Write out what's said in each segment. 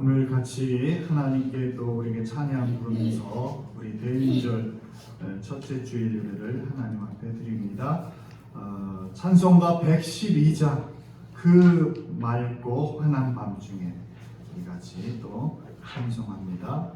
오늘 같이 하나님께 또 우리에게 찬양 부르면서 우리 대인절 첫째 주일 예배를 하나님 앞에 드립니다. 찬송가 112장 그 맑고 환한 밤중에 우리 같이 또 찬송합니다.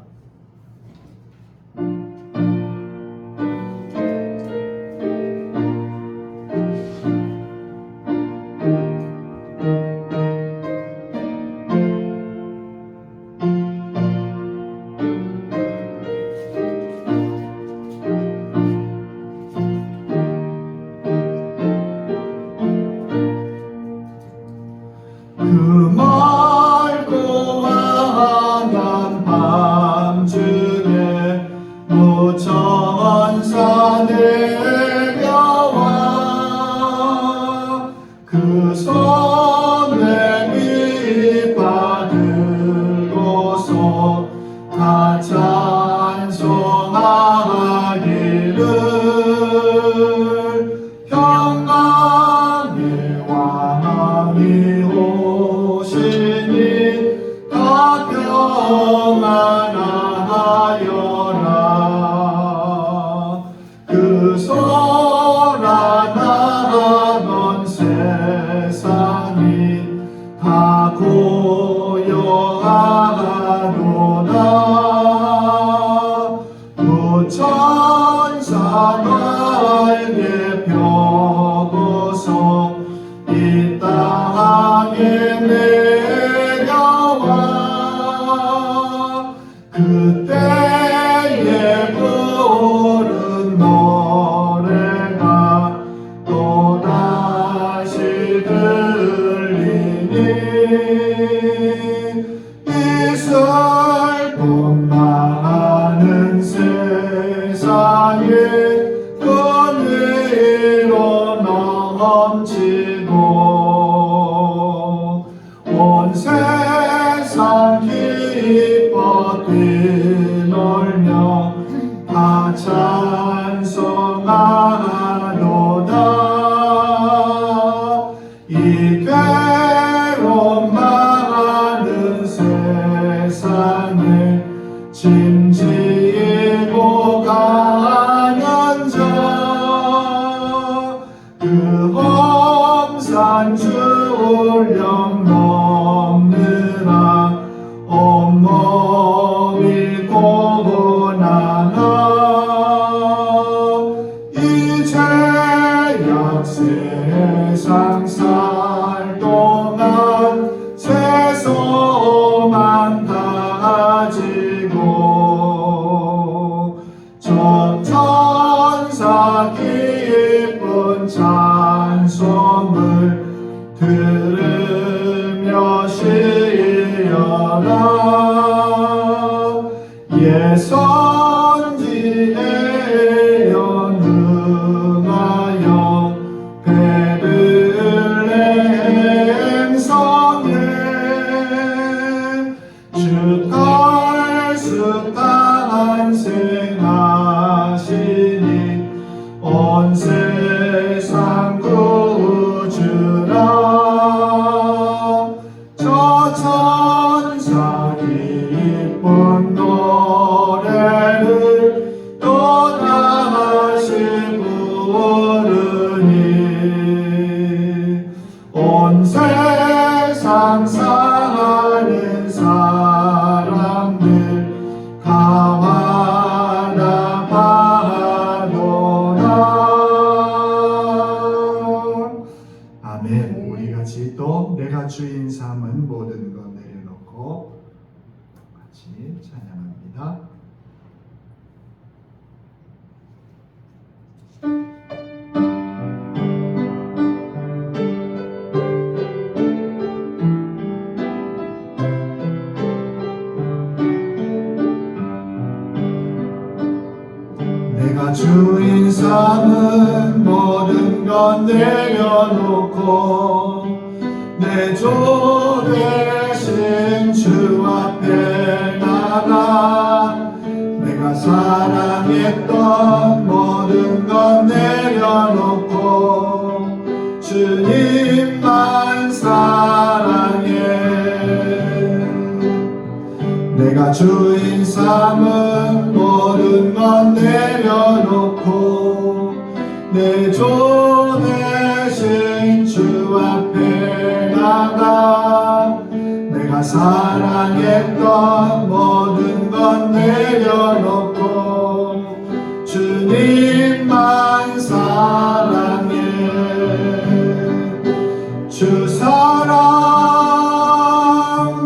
그 맑고 환한 밤중에 무천사 내려와 그 손에 밑바 들고서 다 찬송하기를 평강의 왕이 오시니 다 평안하여라. 그 소란하던 세상이 다 고요하도다. 무천사 날개 펴고서 이 땅에 내려와 그때에 부른 노래가 또다시 들리니 이 슬픔 많은 세상에 은혜로 넘치고 온 세상 기뻐 뛰놀며 다 찬송하도다. 이 괴로움 많은 세상에 짐지고 가는 자 그 험산 줄령 넘느라 온몸이 고나나 이제야 세상 살 동안 새 소망 가지고 저 천사 기쁜 찬송을 들으며 쉬어라. 예 선지에 연응하여 베들레헴 성에 주 그리스도 탄생하시니 온 세상 구주라. 저 천사 기쁜 노래를 또다시 부르니 온 세상 사는 사람들 가만히 바라보라. 아멘. 우리 같이 또 내가 주인 삼은 모든 것 내려놓고 같이 찬양합니다. 내가 주인 삼은 모든 것 내려놓고 내 주 대신 주 앞에 나가 내가 사랑했던 모든 것 내려놓고 주님만 사랑해. 내가 주인 삼은 모든 것 내려놓고 내 주 대신 주 앞에 나가 내가 사랑했던 모든 것 내려놓고 주님만 사랑해. 주 사랑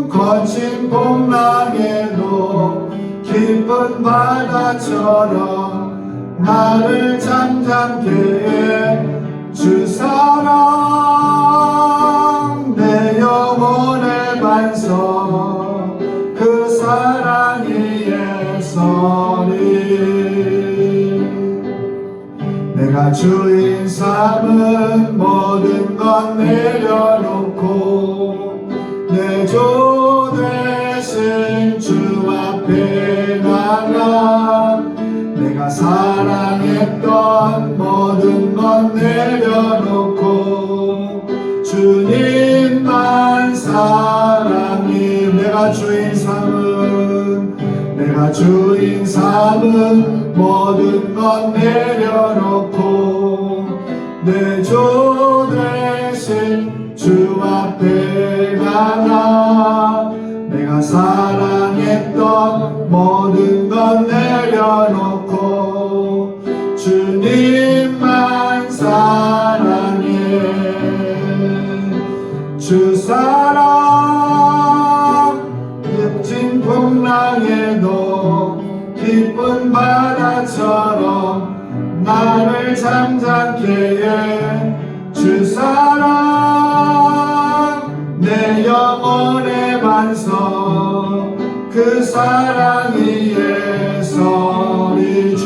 거친 풍랑에도 깊은 바다처럼 나를 잠잠케 해. 주 사랑 내 영혼의 반석 그 사랑이 예설이. 내가 주인 삼은 모든 것 내려놓고 내 주 대신 주 앞에 나가 내가 사랑했던 모든 것 내려놓고 주님만 사랑해. 내가 주인 삼은 모든 것 내려놓고 내 주 대신 주 앞에 나가 내가 사랑했던 모든 것 내려놓고 주님만 사랑해. 주 사랑 진 풍랑에도 깊은 바다처럼 나를 잠잠케 해. 주 사랑 내 영혼의 반석 그 사랑이 예설이.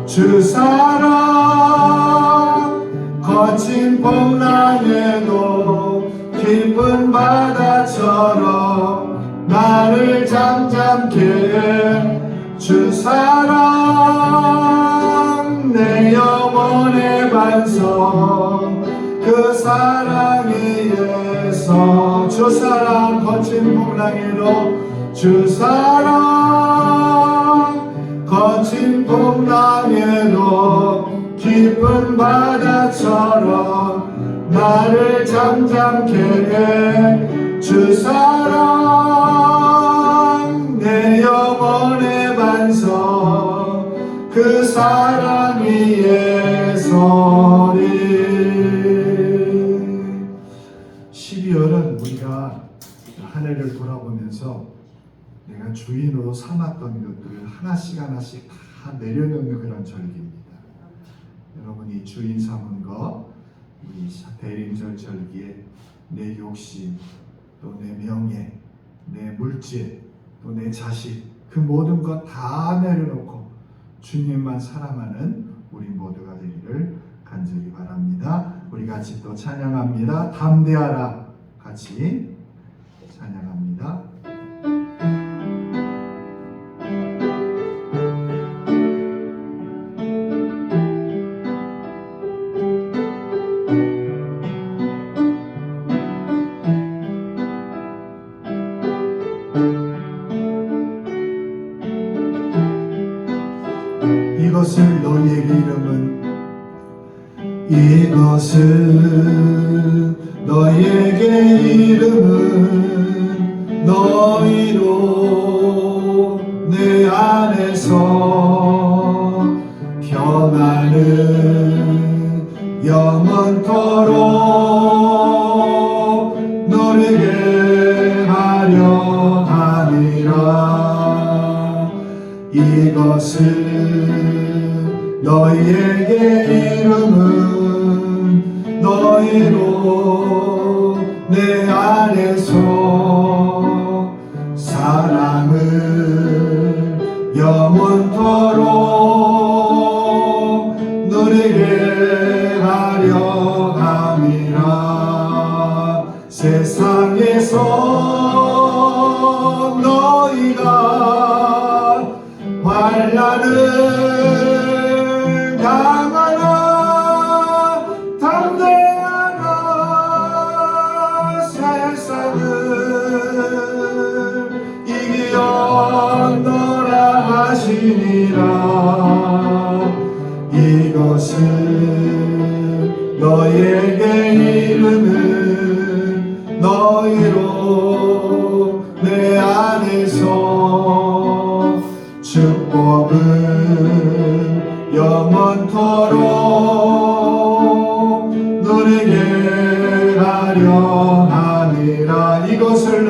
주 사랑 거친 풍랑에도 깊은 바다처럼 나를 잠잠케 해. 주 사랑 내 영혼의 반석 그 사랑이 예서. 주 사랑 거친 풍랑에도 주 사랑 거친 풍랑에도 깊은 바다처럼 나를 잠잠케 해. 주 사랑 내 영혼의 반석 그 사랑이 예설이. 12월은 우리가 한 해를 돌아보면서 내가 주인으로 삼았던 것들을 하나씩 하나씩 다 내려놓는 그런 절기입니다. 여러분이 주인 삼은 것, 우리 대림절 절기에 내 욕심, 또 내 명예, 내 물질, 또 내 자식, 그 모든 것 다 내려놓고 주님만 사랑하는 우리 모두가 되기를 간절히 바랍니다. 우리 같이 또 찬양합니다. 담대하라. 같이 찬양합니다. 이것을 너희에게 이름은 너희로 내 안에서 평안을 영원토록 누리게 하려 함이라. 이것을 너희에게 이름은 너희로 내 안에서 사랑을 영원토록 누리게 하려 함이라. 세상에서 너희가 환난을 당하나 담대하라. 너에게 이르는 너희로 내 안에서 축복은 영원토록 누리게 하려 함이라. 이것을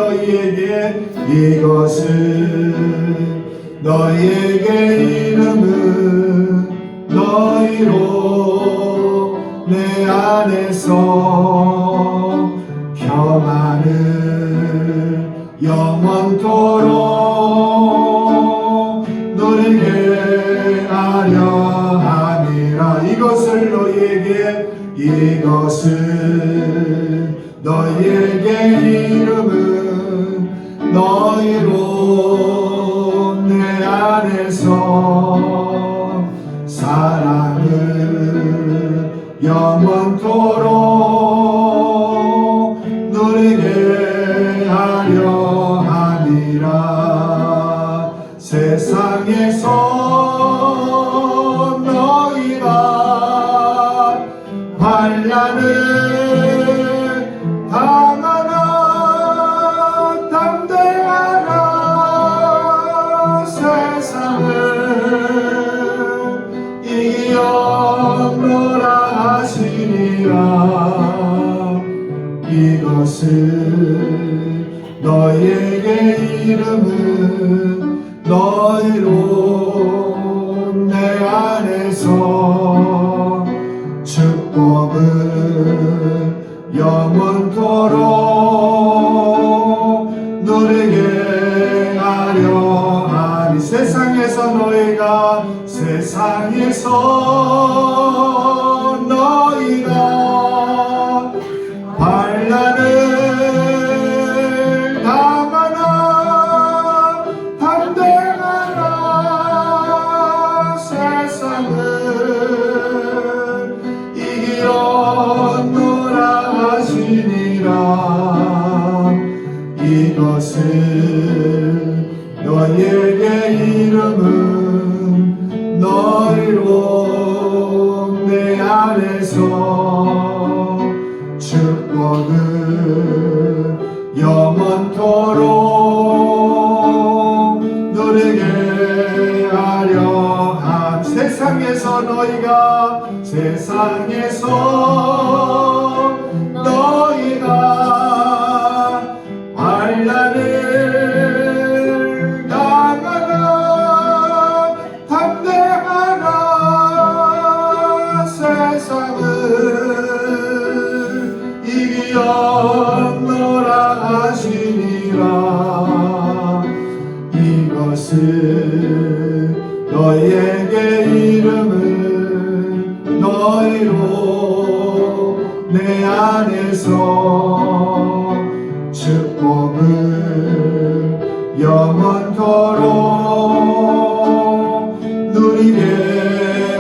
너희에게 이름은 너희로 내 안에서 평안을 영원토록 누리게 하려 함이라. 이것을 너희에게 이름은 너희로 내 안에서 사랑을 영원토록 누리게 하려 함이라. 세상에서 너희가 환난을 당하나 담대하라. 세상을 이겨노라 하시니라. 이것을 너희에게 이름은 너희로 내 안에서 축복은 영원토록 누리게 하려 하니. 세상에서 너희가 환난을 당하나 담대하라. 세상을 이기었노라 하시니라. 이것을 너희에게 이름은 너희로 내 안에서 축복은 영원토록 누리게 하려 함. 세상에서 너희가 환난을 당하나 담대하라. 세상을 이기었노라 하시니라. 이것을 너희에게 이름은 너희로 내 안에서 축복은 영원토록 누리게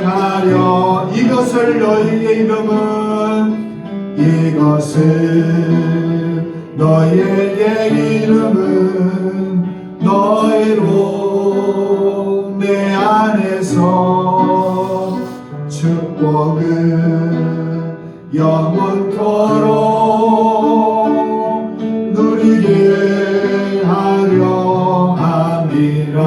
하려. 이것을 너희에게 이름은 너희로 내 안에서 축복은 영원토록 누리게 하려 함이라.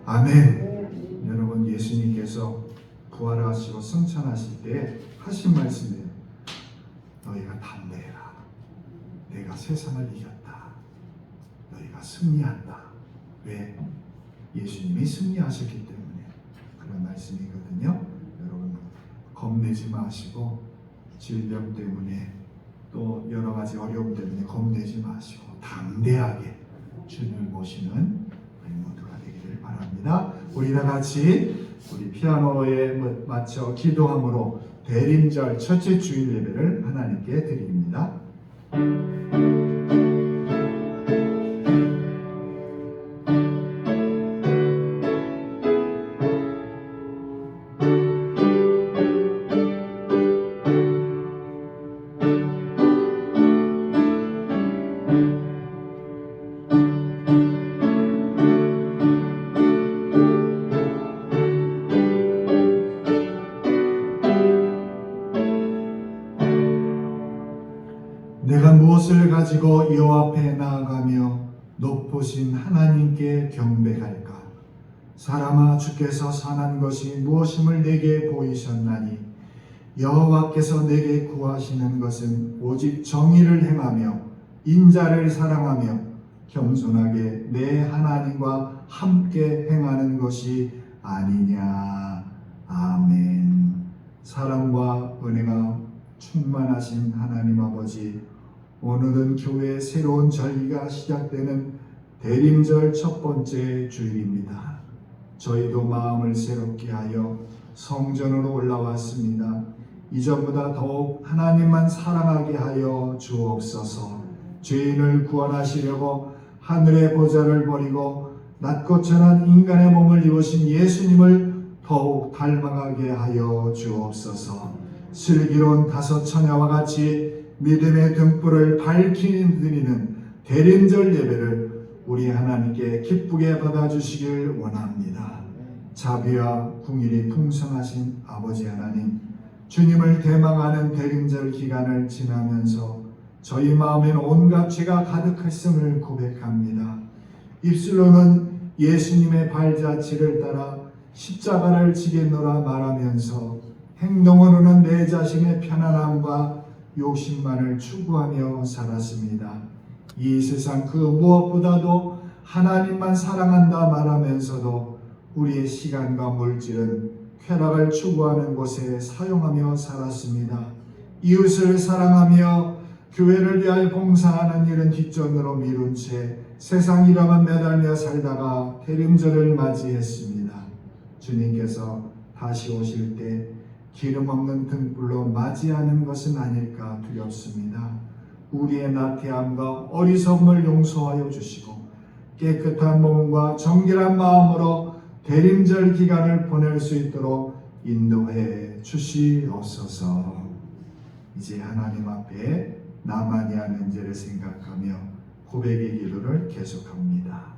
아멘. 여러분, 예수님께서 부활하시고 승천하실 때 하신 말씀이에요. 너희가 담대해라. 내가 세상을 이겼다. 너희가 승리한다. 왜? 예수님이 승리하셨기 때문에 그런 말씀이거든요. 여러분, 겁내지 마시고, 질병 때문에 또 여러 가지 어려움 때문에 겁내지 마시고 담대하게 주님을 모시는 우리 모두가 되기를 바랍니다. 우리 다 같이 우리 피아노에 맞춰 기도함으로 대림절 첫째 주일 예배를 하나님께 드립니다. 가지고 여호와 앞에 나아가며 높으신 하나님께 경배할까? 사람아, 주께서 선한 것이 무엇임을 내게 보이셨나니 여호와께서 내게 구하시는 것은 오직 정의를 행하며 인자를 사랑하며 겸손하게 내 하나님과 함께 행하는 것이 아니냐. 아멘. 사랑과 은혜가 충만하신 하나님 아버지, 오늘은 교회의 새로운 절기가 시작되는 대림절 첫 번째 주일입니다. 저희도 마음을 새롭게 하여 성전으로 올라왔습니다. 이전보다 더욱 하나님만 사랑하게 하여 주옵소서. 죄인을 구원하시려고 하늘의 보좌를 버리고 낮고 천한 인간의 몸을 입으신 예수님을 더욱 닮아가게 하여 주옵소서. 슬기로운 다섯 처녀와 같이 믿음의 등불을 밝히는 드리는 대림절 예배를 우리 하나님께 기쁘게 받아주시길 원합니다. 자비와 궁일이 풍성하신 아버지 하나님, 주님을 대망하는 대림절 기간을 지나면서 저희 마음엔 온갖 죄가 가득했음을 고백합니다. 입술로는 예수님의 발자취를 따라 십자가를 지겠노라 말하면서 행동으로는 내 자신의 편안함과 욕심만을 추구하며 살았습니다. 이 세상 그 무엇보다도 하나님만 사랑한다 말하면서도 우리의 시간과 물질은 쾌락을 추구하는 곳에 사용하며 살았습니다. 이웃을 사랑하며 교회를 위하여 봉사하는 일은 뒷전으로 미룬 채 세상 일에만 매달려 살다가 대림절을 맞이했습니다. 주님께서 다시 오실 때 기름 없는 등불로 맞이하는 것은 아닐까 두렵습니다. 우리의 나태함과 어리석음을 용서하여 주시고 깨끗한 몸과 정결한 마음으로 대림절 기간을 보낼 수 있도록 인도해 주시옵소서. 이제 하나님 앞에 나만이 하는 죄를 생각하며 고백의 기도를 계속합니다.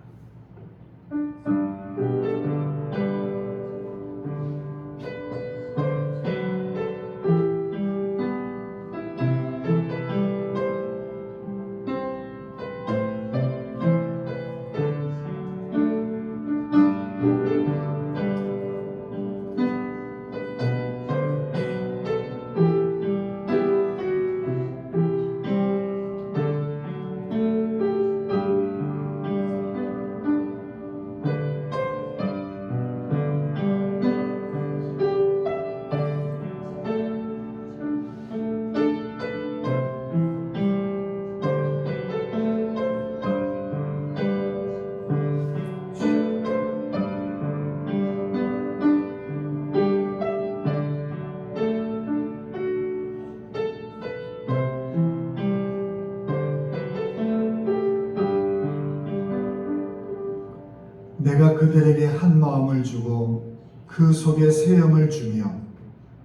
내가 그들에게 한 마음을 주고 그 속에 새 영을 주며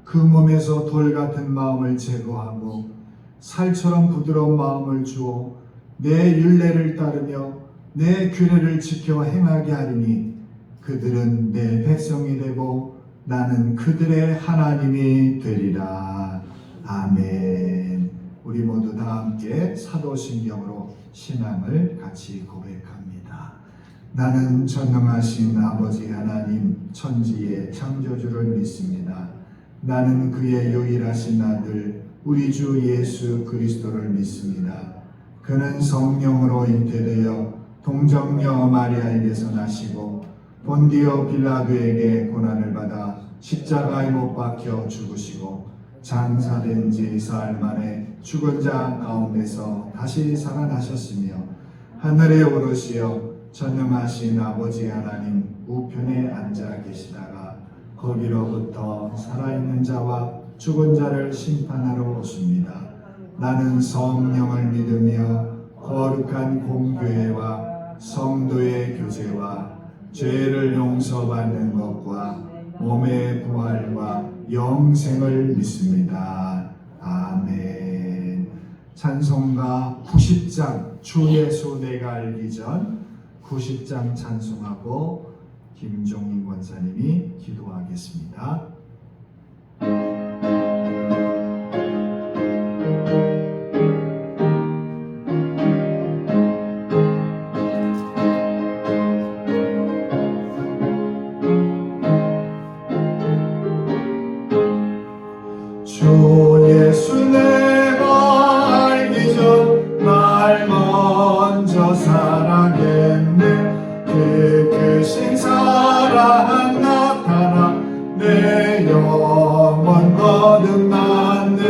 그 몸에서 돌 같은 마음을 제거하고 살처럼 부드러운 마음을 주어 내 율례를 따르며 내 규례를 지켜 행하게 하리니 그들은 내 백성이 되고 나는 그들의 하나님이 되리라. 아멘. 우리 모두 다 함께 사도신경으로 신앙을 같이 고백합니다. 나는 전능하신 아버지 하나님 천지의 창조주를 믿습니다. 나는 그의 유일하신 아들 우리 주 예수 그리스도를 믿습니다. 그는 성령으로 잉태되어 동정녀 마리아에게서 나시고 본디오 빌라도에게 고난을 받아 십자가에 못 박혀 죽으시고 장사된 지 사흘 만에 죽은 자 가운데서 다시 살아나셨으며 하늘에 오르시어 전능하신 아버지 하나님 우편에 앉아 계시다가 거기로부터 살아있는 자와 죽은 자를 심판하러 오십니다. 나는 성령을 믿으며 거룩한 공교회와 성도의 교제와 죄를 용서받는 것과 몸의 부활과 영생을 믿습니다. 아멘. 찬송가 90장 주 예수 내가 알기 전 90장 찬송하고 김종인 권사님이 기도하겠습니다. 주 예수 내가 알기 전 날 먼저 사랑했네. 그 크신 사랑 나타나 내 영혼 거듭났네.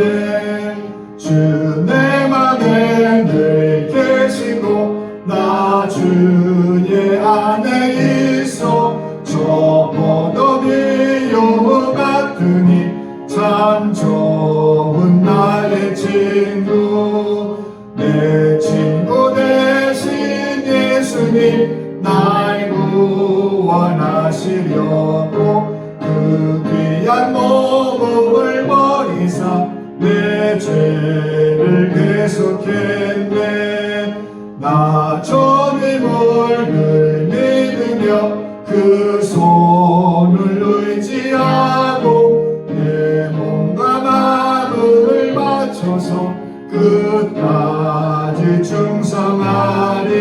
주 내 맘에 늘 계시고 나 주의 안에 있어. 저 포도비유 같으니 참 좋은 나의 친구. 내 친구 대신 예수님 날 구원하시려고 그 귀한 몸을 버리사 내 죄를 계속했네. 나 주님을 늘 믿으며 그 손을 의지하고 내 몸과 마음을 바쳐서 끝까지 충성하리.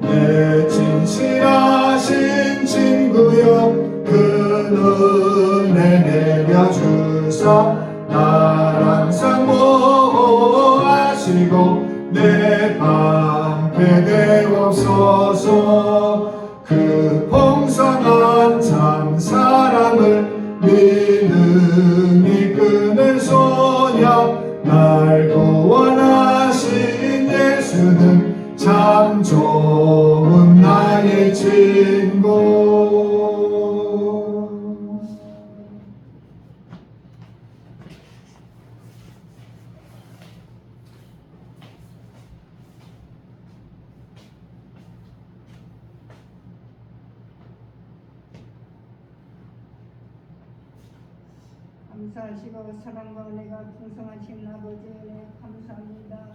내 진실하신 친구여 그 은혜 내려주사 날 항상 보호하시고 내 방패 되옵소서. 그 풍성한 참 사랑을 믿음이 끊을 소냐. 날 구원하신 예수는 참 좋은 나의 친구. 감사하시고 사랑과 은혜가 풍성하신 아버지 은혜 감사합니다.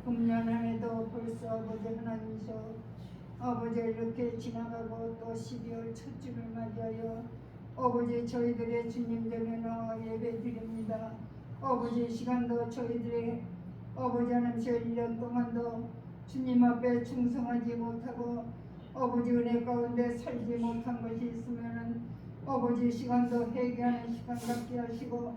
금년 한 해도 벌써 아버지 하나님이셔 아버지 이렇게 지나가고 또 12월 첫 주를 맞이하여 아버지 저희들의 주님 전에 나와 예배 드립니다. 아버지 시간도 저희들의 아버지 하나님이셔 1년 동안도 주님 앞에 충성하지 못하고 아버지 은혜 가운데 살지 못한 것이 있으면은 아버지 시간도 회개하는 시간 갖게 하시고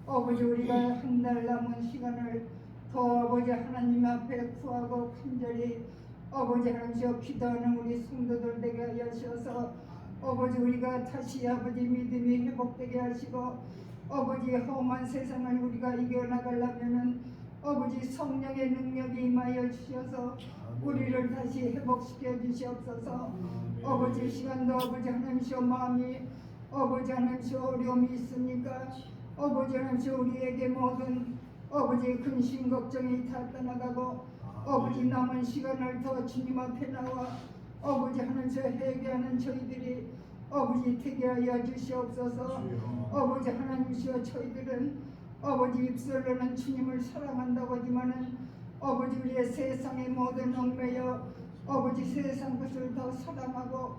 아버지 우리가 한 달 남은 시간을 더 아버지 하나님 앞에 구하고 간절히 아버지 하나님께서 기도하는 우리 성도들 되게 하셔서 아버지 우리가 다시 아버지 믿음이 회복되게 하시고 아버지 험한 세상을 우리가 이겨나가려면은 아버지 성령의 능력이 임하여 주셔서 우리를 다시 회복시켜 주시옵소서. 아버지 시간도 아버지 하나님께서 마음이 아버지 하나님께서 어려움이 있습니까? 아버지 하나님께서 우리에게 모든 아버지 근심 걱정이 다 떠나가고 아버지 남은 시간을 더 주님 앞에 나와 아버지 하나님께서 회개하는 저희들이 아버지 되게 하여 주시옵소서. 아버지 하나님께서 저희들은 아버지 입술로는 주님을 사랑한다고 하지만은 아버지 우리의 세상의 모든 얽매여 아버지 세상 것을 더 사랑하고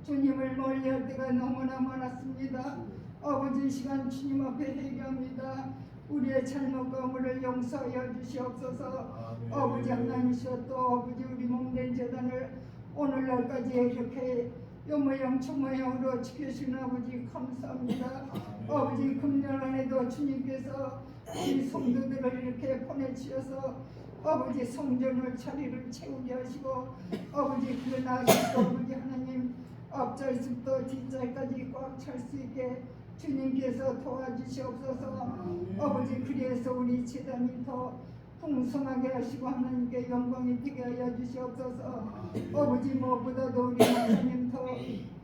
주님을 멀리할 때가 너무나 많았습니다. 아버지 이 시간 주님 앞에 회개합니다. 우리의 잘못과 허물을 용서하여 주시옵소서. 아버지 하나님이셔 또 아버지 우리 몸된 재단을 오늘날까지 이렇게 요모양 초모양으로 지켜주신 아버지 감사합니다. 아버지 금년 안에도 주님께서 우리 성도들을 이렇게 보내주셔서 아버지 성전을 자리를 채우게 하시고 아버지 그러나 아버지 하나님 앞절부터 뒷절까지 꽉 찰 수 있게 주님께서 도와주시옵소서. 아버지 그래서 우리 재단이 더 풍성하게 하시고 하나님께 영광이 되게 하여 주시옵소서. 아버지 무엇보다도 우리 하나님 더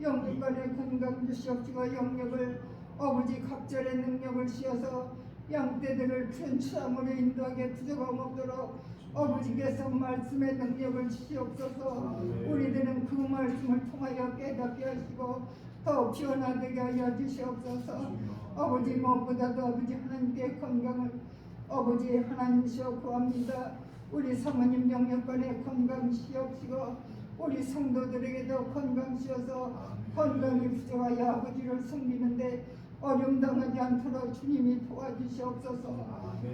영육간의 건강 주시옵시고 영역을 아버지 각절의 능력을 씌어서 양떼들을 푸른 추함으로 인도하게 부족함 없도록 아버지께서 말씀의 능력을 주시옵소서. 우리들은 그 말씀을 통하여 깨닫게 하시고 더 변화되게 하여 주시옵소서. 아버지 무엇보다도 아버지 하나님께 건강을 아버지 하나님이시여 구합니다. 우리 사모님 영역간에 건강 시옵시고 우리 성도들에게도 건강 시어서 건강이 부족하여 아버지를 섬기는데 어려움 당하지 않도록 주님이 도와주시옵소서.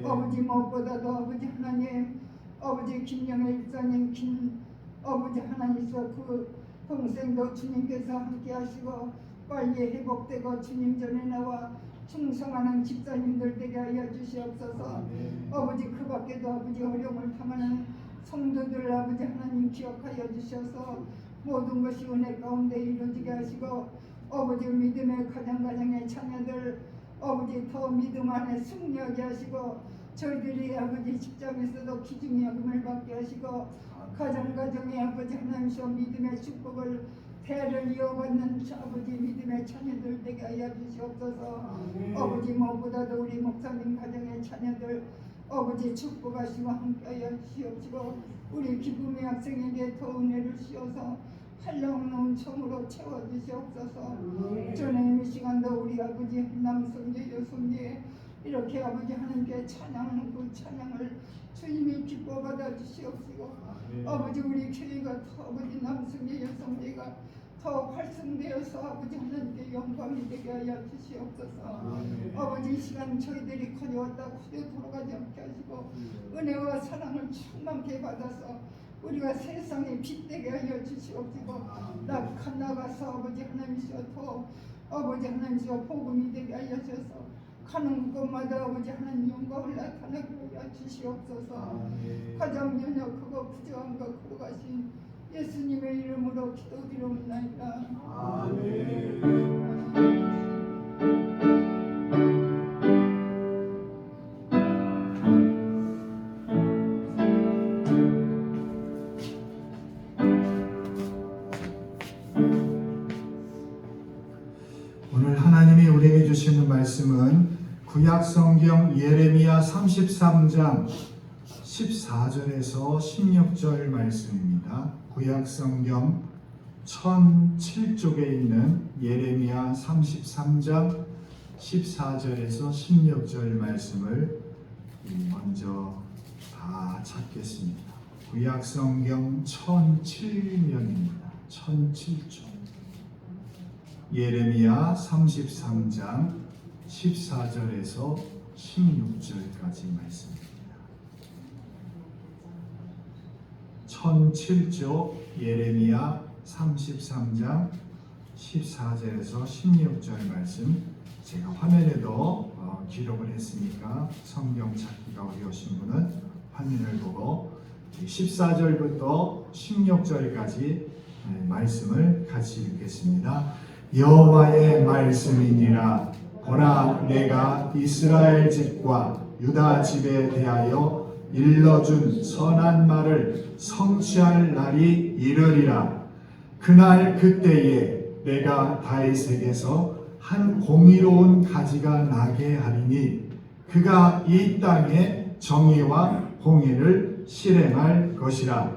아버지 무엇보다도 아버지 하나님 아버지 김영애 일사님 아버지 하나님께서 그 동생도 주님께서 함께 하시고 빨리 회복되고 주님 전에 나와 충성하는 집사님들 되게 하여 주시옵소서. 아버지 그 밖에도 아버지 어려움을 당하는 성도들 아버지 하나님 기억하여 주셔서 모든 것이 은혜 가운데 이루어지게 하시고 아버지 믿음의 가정가정의 자녀들 아버지 더 믿음 안에 승리하게 하시고 저희들이 아버지 직장에서도 기중의 여김을 받게 하시고 가정가정의 아버지 하나님이시여 믿음의 축복을 대를 이어받는 아버지 믿음의 자녀들 되게 하여 주시옵소서. 아버지 무엇보다도 우리 목사님 가정의 자녀들 아버지 축복하시고 함께하여 주시옵시고 우리 기쁨의 학생에게 더 은혜를 주셔서 한량없는 청으로 채워주시옵소서. 주님 이 시간도 우리 아버지 남성제 여성제 이렇게 아버지 하나님께 찬양하는 그 찬양을 주님이 기뻐 받아 주시옵시고 아버지 우리 교회가 더 아버지 남성제 여성제가 더 활성되어서 아버지 하나님께 영광이 되게 하여 주시옵소서. 아버지 이 시간 저희들이 커져왔다 커져 돌아가지 않게 하시고 은혜와 사랑을 충만케 받아서 우리가 세상에 빛되게 하여 주시옵시고 나가서 아버지 하나님이시여 더 아버지 하나님이시여 복음이 되게 하여 주셔서 가는 곳마다 아버지 하나님 영광을 나타나게 하여 주시옵소서. 가정 연여 그거 부정한 거 걸어가신 예수님의 이름으로 기도드리옵나이다. 오늘 하나님이 우리에게 주시는 말씀은 구약성경 예레미야 33장 14절에서 16절 말씀입니다. 구약성경 1007쪽에 있는 예레미야 33장 14절에서 16절 말씀을 먼저 다 찾겠습니다. 구약성경 1007면입니다. 1007쪽 예레미야 33장 14절에서 16절까지 말씀입니다. 1007쪽 예레미야 33장 14절에서 16절 말씀 제가 화면에도 기록을 했으니까 성경 찾기가 어려우신 분은 화면을 보고 14절부터 16절까지 말씀을 같이 읽겠습니다. 여호와의 말씀이니라. 보라, 내가 이스라엘 집과 유다 집에 대하여 일러준 선한 말을 성취할 날이 이르리라. 그날 그때에 내가 다윗에게서 한 공의로운 가지가 나게 하리니 그가 이 땅에 정의와 공의를 실행할 것이라.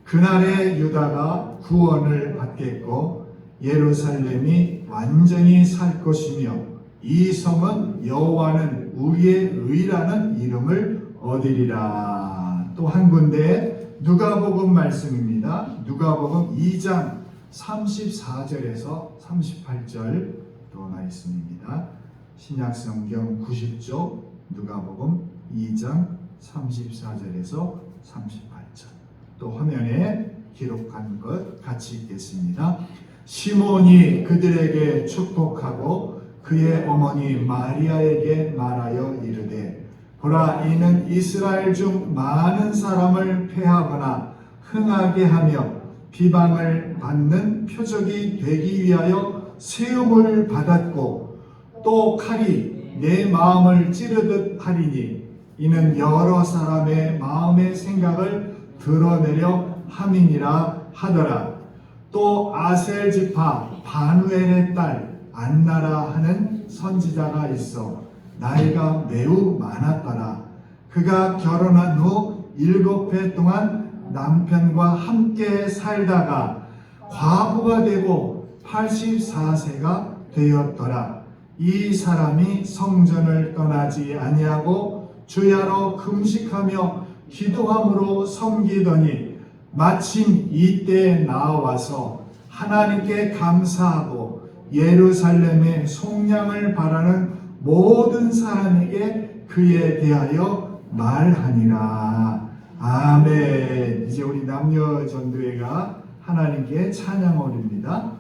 그날에 유다가 구원을 받겠고 예루살렘이 완전히 살 것이며 이 성은 여호와는 우리의 의라는 이름을 얻으리라. 또 한 군데 누가복음 말씀입니다. 누가복음 2장 34절에서 38절 또 말씀입니다. 신약성경 90쪽 누가복음 2장 34절에서 38절 또 화면에 기록한 것 같이 읽겠습니다. 시몬이 그들에게 축복하고 그의 어머니 마리아에게 말하여 이르되 보라, 이는 이스라엘 중 많은 사람을 패하거나 흥하게 하며 비방을 받는 표적이 되기 위하여 세움을 받았고 또 칼이 내 마음을 찌르듯 하리니 이는 여러 사람의 마음의 생각을 드러내려 함이니라 하더라. 또 아셀 지파 바누엘의 딸 안나라 하는 선지자가 있어 나이가 매우 많았더라. 그가 결혼한 후 7해 동안 남편과 함께 살다가 과부가 되고 84세가 되었더라. 이 사람이 성전을 떠나지 아니하고 주야로 금식하며 기도함으로 섬기더니 마침 이때에 나와서 하나님께 감사하고 예루살렘의 속량을 바라는 모든 사람에게 그에 대하여 말하니라. 아멘. 이제 우리 남녀 전도회가 하나님께 찬양 올립니다.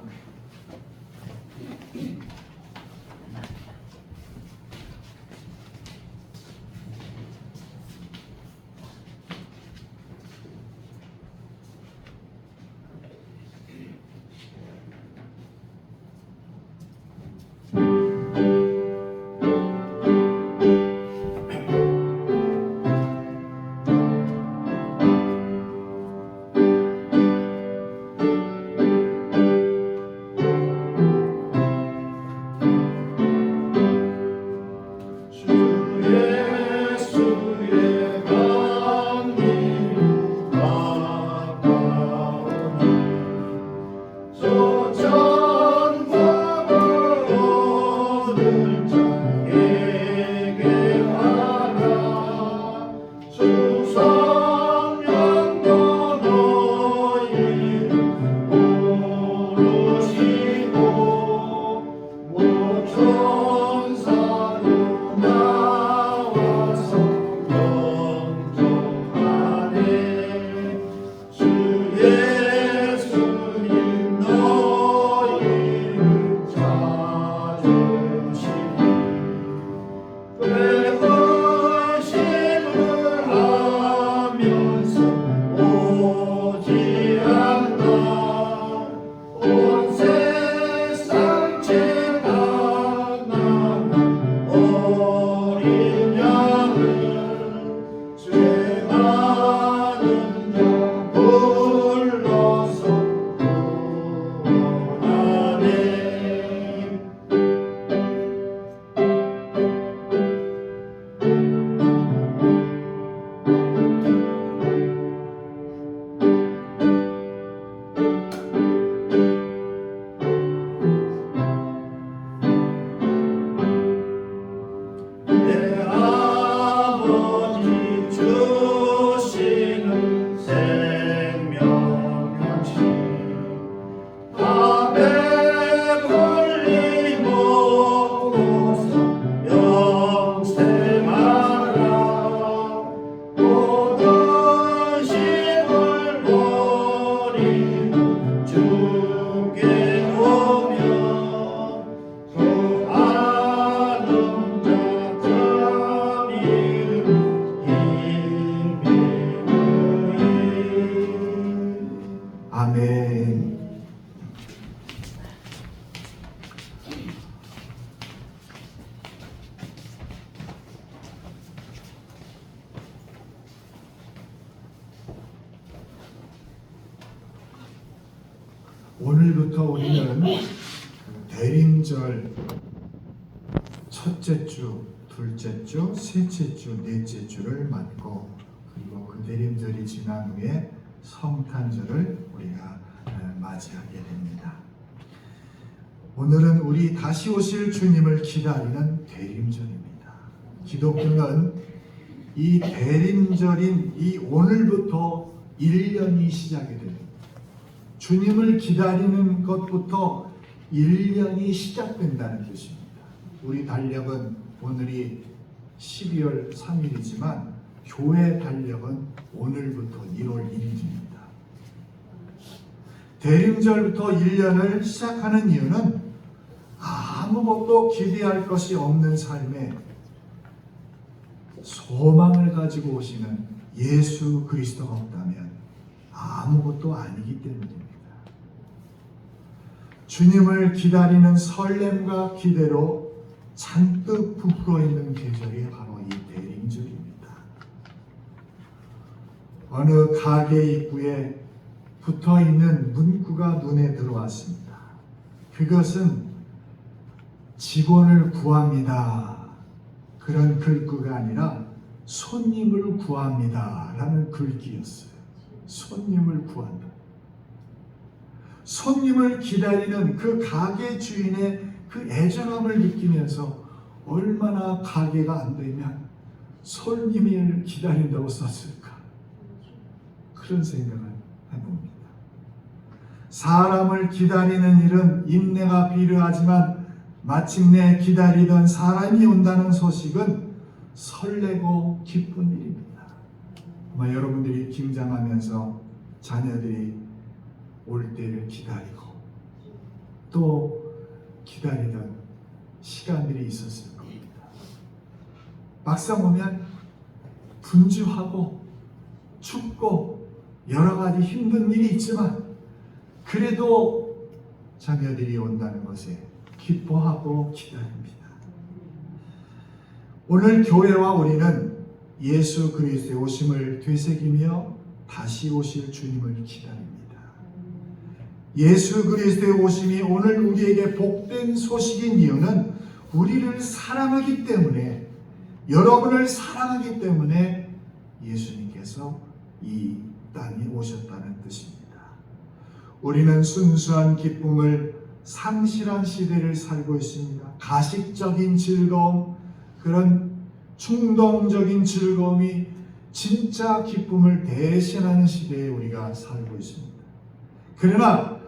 오늘부터 우리는 대림절 첫째 주, 둘째 주, 셋째 주, 넷째 주를 맞고 그리고 그 대림절이 지난 후에 성탄절을 우리가 맞이하게 됩니다. 오늘은 우리 다시 오실 주님을 기다리는 대림절입니다. 기독교는 이 대림절인 이 오늘부터 1년이 시작이 됩니다. 주님을 기다리는 것부터 1년이 시작된다는 뜻입니다. 우리 달력은 오늘이 12월 3일이지만 교회 달력은 오늘부터 1월 1일입니다. 대림절부터 1년을 시작하는 이유는 아무것도 기대할 것이 없는 삶에 소망을 가지고 오시는 예수 그리스도가 없다면 아무것도 아니기 때문입니다. 주님을 기다리는 설렘과 기대로 잔뜩 부풀어 있는 계절이 바로 이 대림절입니다. 어느 가게 입구에 붙어 있는 문구가 눈에 들어왔습니다. 그것은 직원을 구합니다. 그런 글귀가 아니라 손님을 구합니다. 라는 글귀였어요. 손님을 구한다. 손님을 기다리는 그 가게 주인의 그 애절함을 느끼면서 얼마나 가게가 안 되면 손님을 기다린다고 썼을까? 그런 생각을 해봅니다. 사람을 기다리는 일은 인내가 필요하지만 마침내 기다리던 사람이 온다는 소식은 설레고 기쁜 일입니다. 아마 여러분들이 김장하면서 자녀들이 올 때를 기다리고 또 기다리던 시간들이 있었을 겁니다. 막상 오면 분주하고 춥고 여러 가지 힘든 일이 있지만 그래도 자녀들이 온다는 것에 기뻐하고 기다립니다. 오늘 교회와 우리는 예수 그리스도의 오심을 되새기며 다시 오실 주님을 기다립니다. 예수 그리스도의 오심이 오늘 우리에게 복된 소식인 이유는 우리를 사랑하기 때문에, 여러분을 사랑하기 때문에 예수님께서 이 땅에 오셨다는 뜻입니다. 우리는 순수한 기쁨을 상실한 시대를 살고 있습니다. 가식적인 즐거움, 그런 충동적인 즐거움이 진짜 기쁨을 대신하는 시대에 우리가 살고 있습니다. 그러나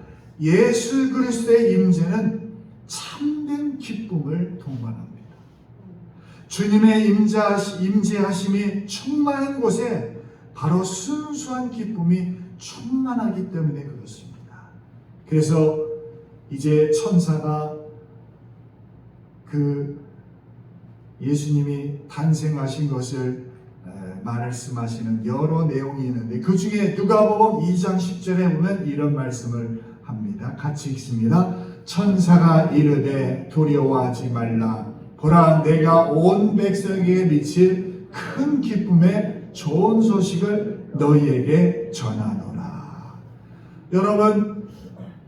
예수 그리스도의 임재는 참된 기쁨을 동반합니다. 주님의 임재하심이 충만한 곳에 바로 순수한 기쁨이 충만하기 때문에 그렇습니다. 그래서 이제 천사가 그 예수님이 탄생하신 것을 말씀하시는 여러 내용이 있는데, 그 중에 누가복음 2장 10절에 보면 이런 말씀을 합니다. 같이 읽습니다. 천사가 이르되 두려워하지 말라. 보라, 내가 온 백성에게 미칠 큰 기쁨의 좋은 소식을 너희에게 전하노라. 여러분,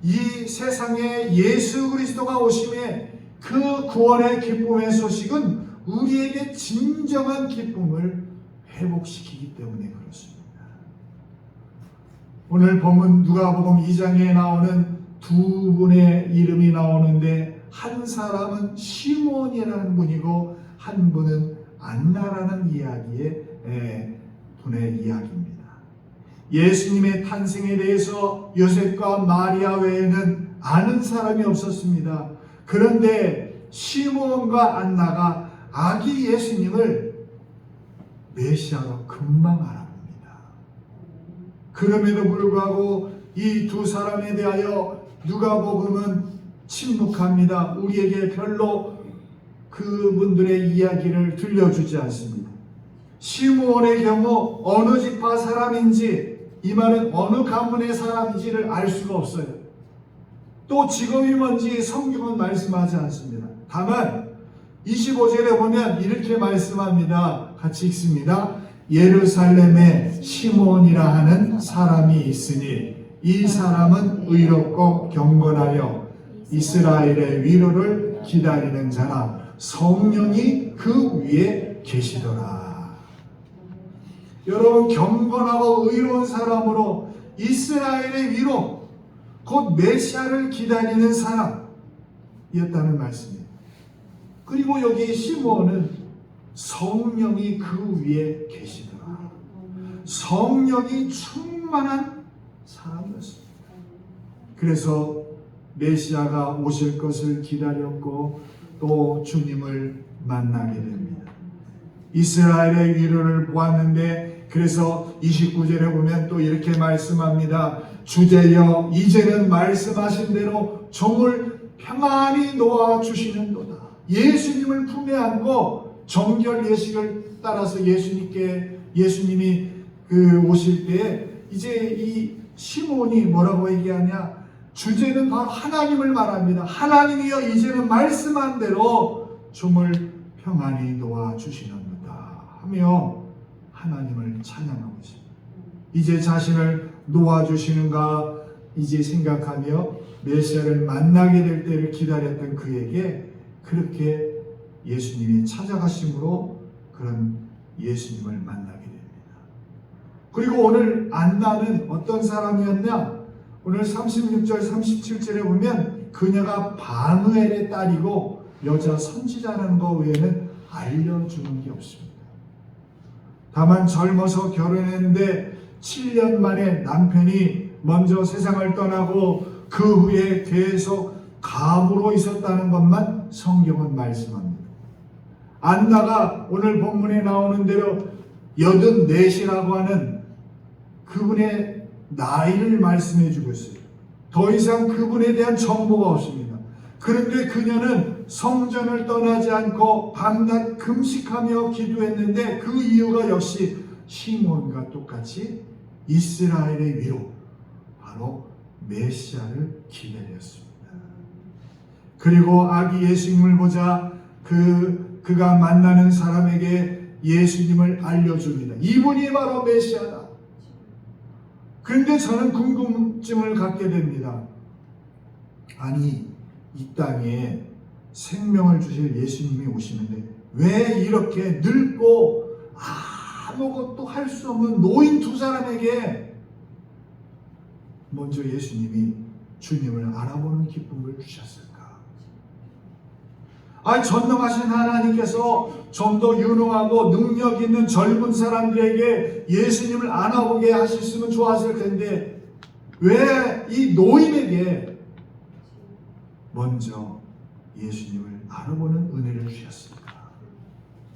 이 세상에 예수 그리스도가 오심에 그 구원의 기쁨의 소식은 우리에게 진정한 기쁨을 회복시키기 때문에 그렇습니다. 오늘 본문 누가복음 2장에 나오는 두 분의 이름이 나오는데, 한 사람은 시몬이라는 분이고 한 분은 안나라는 분의 이야기입니다. 예수님의 탄생에 대해서 요셉과 마리아 외에는 아는 사람이 없었습니다. 그런데 시몬과 안나가 아기 예수님을 메시아로 금방 알아봅니다. 그럼에도 불구하고 이 두 사람에 대하여 누가복음은 침묵합니다. 우리에게 별로 그분들의 이야기를 들려주지 않습니다. 시므온의 경우 어느 지파 사람인지, 이 말은 어느 가문의 사람인지를 알 수가 없어요. 또 직업이 뭔지 성경은 말씀하지 않습니다. 다만 25절에 보면 이렇게 말씀합니다. 같이 읽습니다. 예루살렘에 시므온이라 하는 사람이 있으니 이 사람은 의롭고 경건하여 이스라엘의 위로를 기다리는 자라. 성령이 그 위에 계시더라. 여러분, 경건하고 의로운 사람으로 이스라엘의 위로, 곧 메시아를 기다리는 사람이었다는 말씀입니다. 그리고 여기 시므온은 성령이 그 위에 계시더라. 성령이 충만한 사람이었습니다. 그래서 메시아가 오실 것을 기다렸고 또 주님을 만나게 됩니다. 이스라엘의 위로를 보았는데, 그래서 29절에 보면 또 이렇게 말씀합니다. 주제여 이제는 말씀하신 대로 종을 평안히 놓아주시는도다. 예수님을 품에 안고 정결 예식을 따라서 예수님이 오실 때에 이제 이 시몬이 뭐라고 얘기하냐? 주제는 바로 하나님을 말합니다. 하나님이여 이제는 말씀한 대로 종을 평안히 놓아주시는도다 하며 하나님을 찬양하고 있습니다. 이제 자신을 놓아주시는가 이제 생각하며 메시아를 만나게 될 때를 기다렸던 그에게 그렇게 예수님이 찾아가심으로 그런 예수님을 만나게 됩니다. 그리고 오늘 안나는 어떤 사람이었냐? 오늘 36절 37절에 보면 그녀가 바누엘의 딸이고 여자 선지자라는 것 외에는 알려주는 게 없습니다. 다만 젊어서 결혼했는데 7년 만에 남편이 먼저 세상을 떠나고 그 후에 계속 감으로 있었다는 것만 성경은 말씀합니다. 안나가 오늘 본문에 나오는 대로 84이라고 하는 그분의 나이를 말씀해 주고 있어요. 더 이상 그분에 대한 정보가 없습니다. 그런데 그녀는 성전을 떠나지 않고 밤낮 금식하며 기도했는데 그 이유가 역시 시몬과 똑같이 이스라엘의 위로, 바로 메시아를 기다렸습니다. 그리고 아기 예수님을 보자 그가 만나는 사람에게 예수님을 알려줍니다. 이분이 바로 메시아다. 그런데 저는 궁금증을 갖게 됩니다. 아니, 이 땅에 생명을 주실 예수님이 오시는데 왜 이렇게 늙고 아무것도 할 수 없는 노인 두 사람에게 먼저 예수님이 주님을 알아보는 기쁨을 주셨을까? 전능하신 하나님께서 좀 더 유능하고 능력 있는 젊은 사람들에게 예수님을 알아보게 하셨으면 좋았을 텐데 왜 이 노인에게 먼저 예수님을 알아보는 은혜를 주셨을까?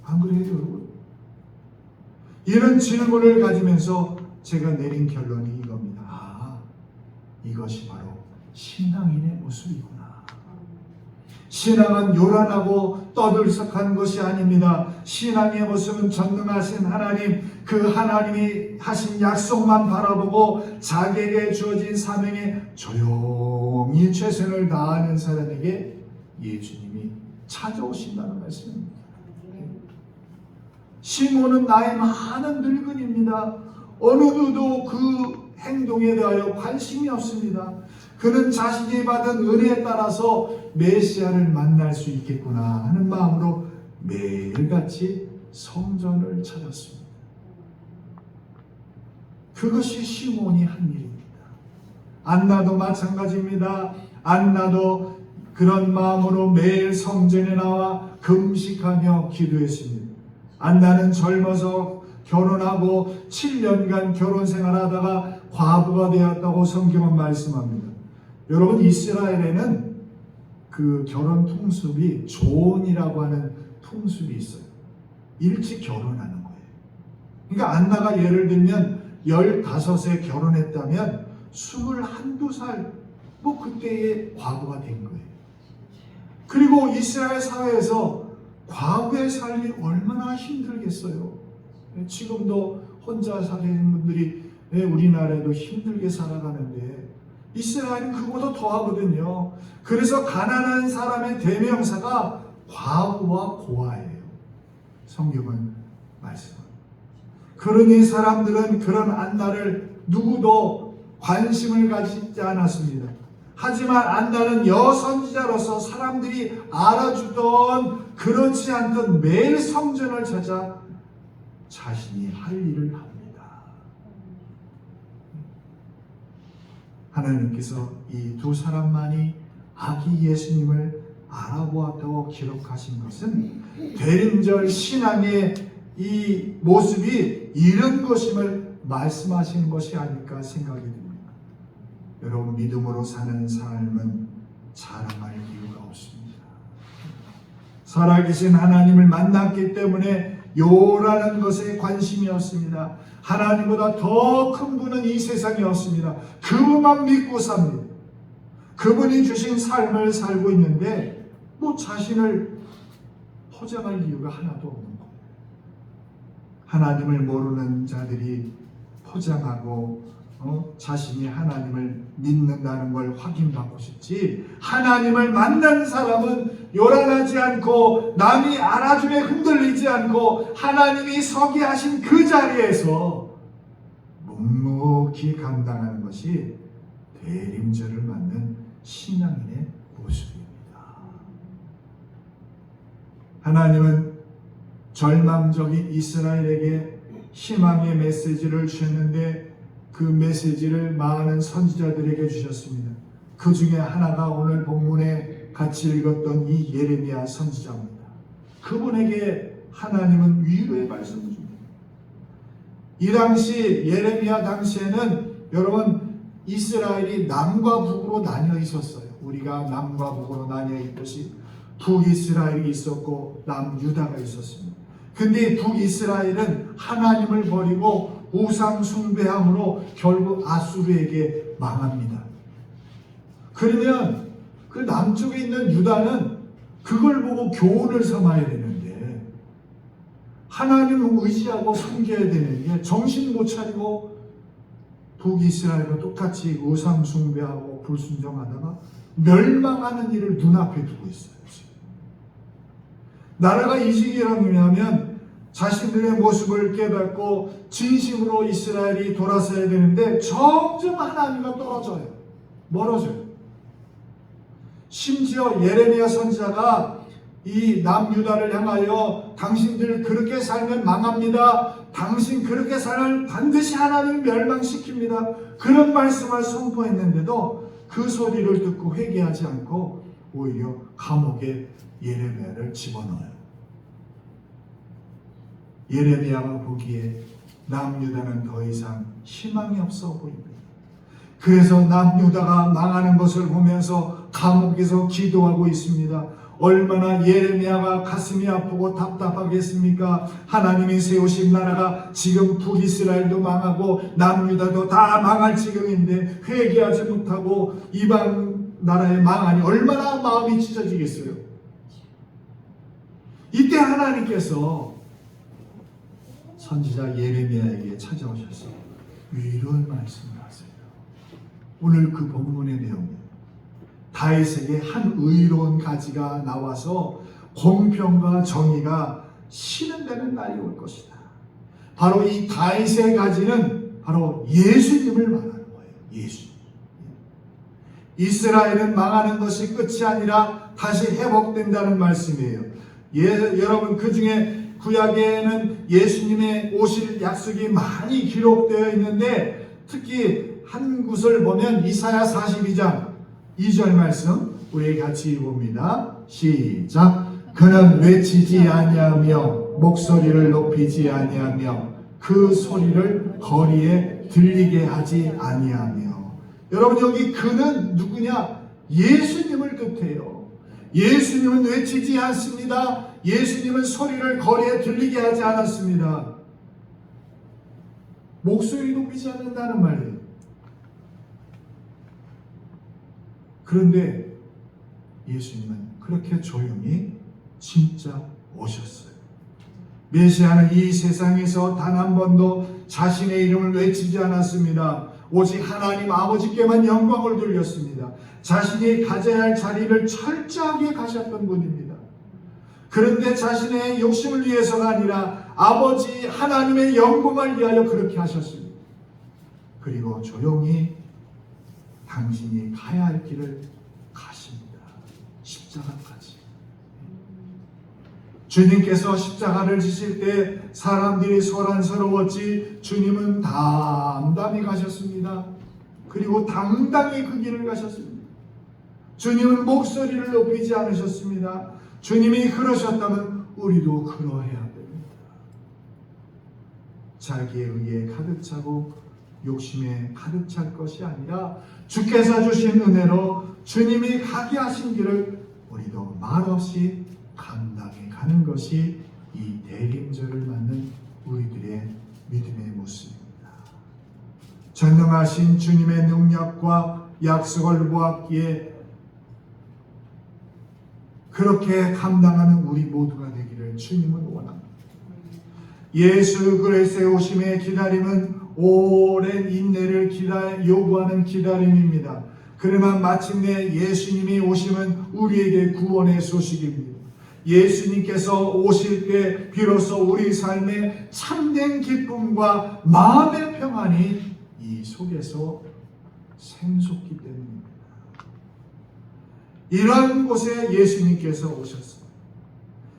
안 그래요, 여러분? 이런 질문을 가지면서 제가 내린 결론이 이겁니다. 이것이 바로 신앙인의 모습이구나. 신앙은 요란하고 떠들썩한 것이 아닙니다. 신앙의 모습은 전능하신 하나님, 그 하나님이 하신 약속만 바라보고 자기에게 주어진 사명에 조용히 최선을 다하는 사람에게 예수님이 찾아오신다는 말씀입니다. 시몬은 나이 많은 늙은입니다. 어느 누구도 그 행동에 대하여 관심이 없습니다. 그는 자신이 받은 은혜에 따라서 메시아를 만날 수 있겠구나 하는 마음으로 매일같이 성전을 찾았습니다. 그것이 시몬이 한 일입니다. 안나도 마찬가지입니다. 안나도 그런 마음으로 매일 성전에 나와 금식하며 기도했습니다. 안나는 젊어서 결혼하고 7년간 결혼 생활하다가 과부가 되었다고 성경은 말씀합니다. 여러분, 이스라엘에는 그 결혼 풍습이 조혼이라고 하는 풍습이 있어요. 일찍 결혼하는 거예요. 그러니까 안나가 예를 들면 15세 결혼했다면 21~22살 그때에 과부가 된 거예요. 그리고 이스라엘 사회에서 과부의 삶이 얼마나 힘들겠어요. 지금도 혼자 사는 분들이 우리나라에도 힘들게 살아가는데 이스라엘은 그보다 더하거든요. 그래서 가난한 사람의 대명사가 과부와 고아예요. 성경은 말씀합니다. 그러니 사람들은 그런 안나를 누구도 관심을 가지지 않았습니다. 하지만 안나는 여선지자로서 사람들이 알아주던 그렇지 않던 매일 성전을 찾아 자신이 할 일을 합니다. 하나님께서 이 두 사람만이 아기 예수님을 알아보았다고 기록하신 것은 대림절 신앙의 이 모습이 이런 것임을 말씀하시는 것이 아닐까 생각이 듭니다. 여러분, 믿음으로 사는 삶은 자랑할 이유가 없습니다. 살아계신 하나님을 만났기 때문에 요라는 것에 관심이 없습니다. 하나님보다 더 큰 분은 이 세상에 없습니다. 그분만 믿고 삽니다. 그분이 주신 삶을 살고 있는데 자신을 포장할 이유가 하나도 없는 거예요. 하나님을 모르는 자들이 포장하고 자신이 하나님을 믿는다는 걸 확인받고 싶지, 하나님을 만난 사람은 요란하지 않고 남이 알아줌에 흔들리지 않고 하나님이 서게 하신 그 자리에서 묵묵히 감당하는 것이 대림절을 맞는 신앙인의 모습입니다. 하나님은 절망적인 이스라엘에게 희망의 메시지를 주셨는데 그 메시지를 많은 선지자들에게 주셨습니다. 그 중에 하나가 오늘 본문에 같이 읽었던 이 예레미야 선지자입니다. 그분에게 하나님은 위로의 말씀을 줍니다. 이 당시 예레미야 당시에는 여러분 이스라엘이 남과 북으로 나뉘어 있었어요. 우리가 남과 북으로 나뉘어 있듯이 북이스라엘이 있었고 남유다가 있었습니다. 근데 북이스라엘은 하나님을 버리고 우상 숭배함으로 결국 아수르에게 망합니다. 그러면 그 남쪽에 있는 유다는 그걸 보고 교훈을 삼아야 되는데 하나님을 의지하고 섬겨야 되는데 정신 못 차리고 북이스라엘과 똑같이 우상 숭배하고 불순종하다가 멸망하는 일을 눈앞에 두고 있어요. 나라가 이 시기라면 자신들의 모습을 깨닫고 진심으로 이스라엘이 돌아서야 되는데 점점 하나님과 떨어져요. 멀어져요. 심지어 예레미야 선지자가 이 남유다를 향하여 당신들 그렇게 살면 망합니다. 당신 그렇게 살면 반드시 하나님을 멸망시킵니다. 그런 말씀을 선포했는데도 그 소리를 듣고 회개하지 않고 오히려 감옥에 예레미야를 집어넣어요. 예레미야가 보기에 남유다는 더 이상 희망이 없어 보입니다. 그래서 남유다가 망하는 것을 보면서 감옥에서 기도하고 있습니다. 얼마나 예레미야가 가슴이 아프고 답답하겠습니까? 하나님이 세우신 나라가 지금 북이스라엘도 망하고 남유다도 다 망할 지경인데 회개하지 못하고 이방 나라에 망하니 얼마나 마음이 찢어지겠어요. 이때 하나님께서 선지자 예레미야에게 찾아오셔서 위로의 말씀을 하세요. 오늘 그 본문의 내용은 다윗에게 한 의로운 가지가 나와서 공평과 정의가 실현되는 날이 올 것이다. 바로 이 다윗의 가지는 바로 예수님을 말하는 거예요. 예수님. 이스라엘은 망하는 것이 끝이 아니라 다시 회복된다는 말씀이에요. 여러분, 그 중에 구약에는 예수님의 오실 약속이 많이 기록되어 있는데 특히 한 곳을 보면 이사야 42장 2절 말씀 우리 같이 봅니다. 시작. 그는 외치지 아니하며 목소리를 높이지 아니하며 그 소리를 거리에 들리게 하지 아니하며. 여러분, 여기 그는 누구냐? 예수님을 뜻해요. 예수님은 외치지 않습니다. 예수님은 소리를 거리에 들리게 하지 않았습니다. 목소리 높이지 않는다는 말이에요. 그런데 예수님은 그렇게 조용히 진짜 오셨어요. 메시아는 이 세상에서 단 한 번도 자신의 이름을 외치지 않았습니다. 오직 하나님 아버지께만 영광을 돌렸습니다. 자신이 가져야 할 자리를 철저하게 가셨던 분입니다. 그런데 자신의 욕심을 위해서가 아니라 아버지 하나님의 영광을 위하여 그렇게 하셨습니다. 그리고 조용히 당신이 가야 할 길을 가십니다. 십자가까지. 주님께서 십자가를 지실 때 사람들이 소란스러웠지 주님은 담담히 가셨습니다. 그리고 당당히 그 길을 가셨습니다. 주님은 목소리를 높이지 않으셨습니다. 주님이 그러셨다면 우리도 그러해야 됩니다. 자기의 의에 가득 차고 욕심에 가득 찰 것이 아니라 주께서 주신 은혜로 주님이 가게 하신 길을 우리도 말없이 감당해 가는 것이 이 대림절을 맞는 우리들의 믿음의 모습입니다. 전능하신 주님의 능력과 약속을 보았기에 그렇게 감당하는 우리 모두가 되기를 주님은 원합니다. 예수 그리스도의 오심의 기다림은 오랜 인내를 요구하는 기다림입니다. 그러나 마침내 예수님이 오심은 우리에게 구원의 소식입니다. 예수님께서 오실 때 비로소 우리 삶에 참된 기쁨과 마음의 평안이 이 속에서 샘솟기 때문입니다. 이런 곳에 예수님께서 오셨습니다.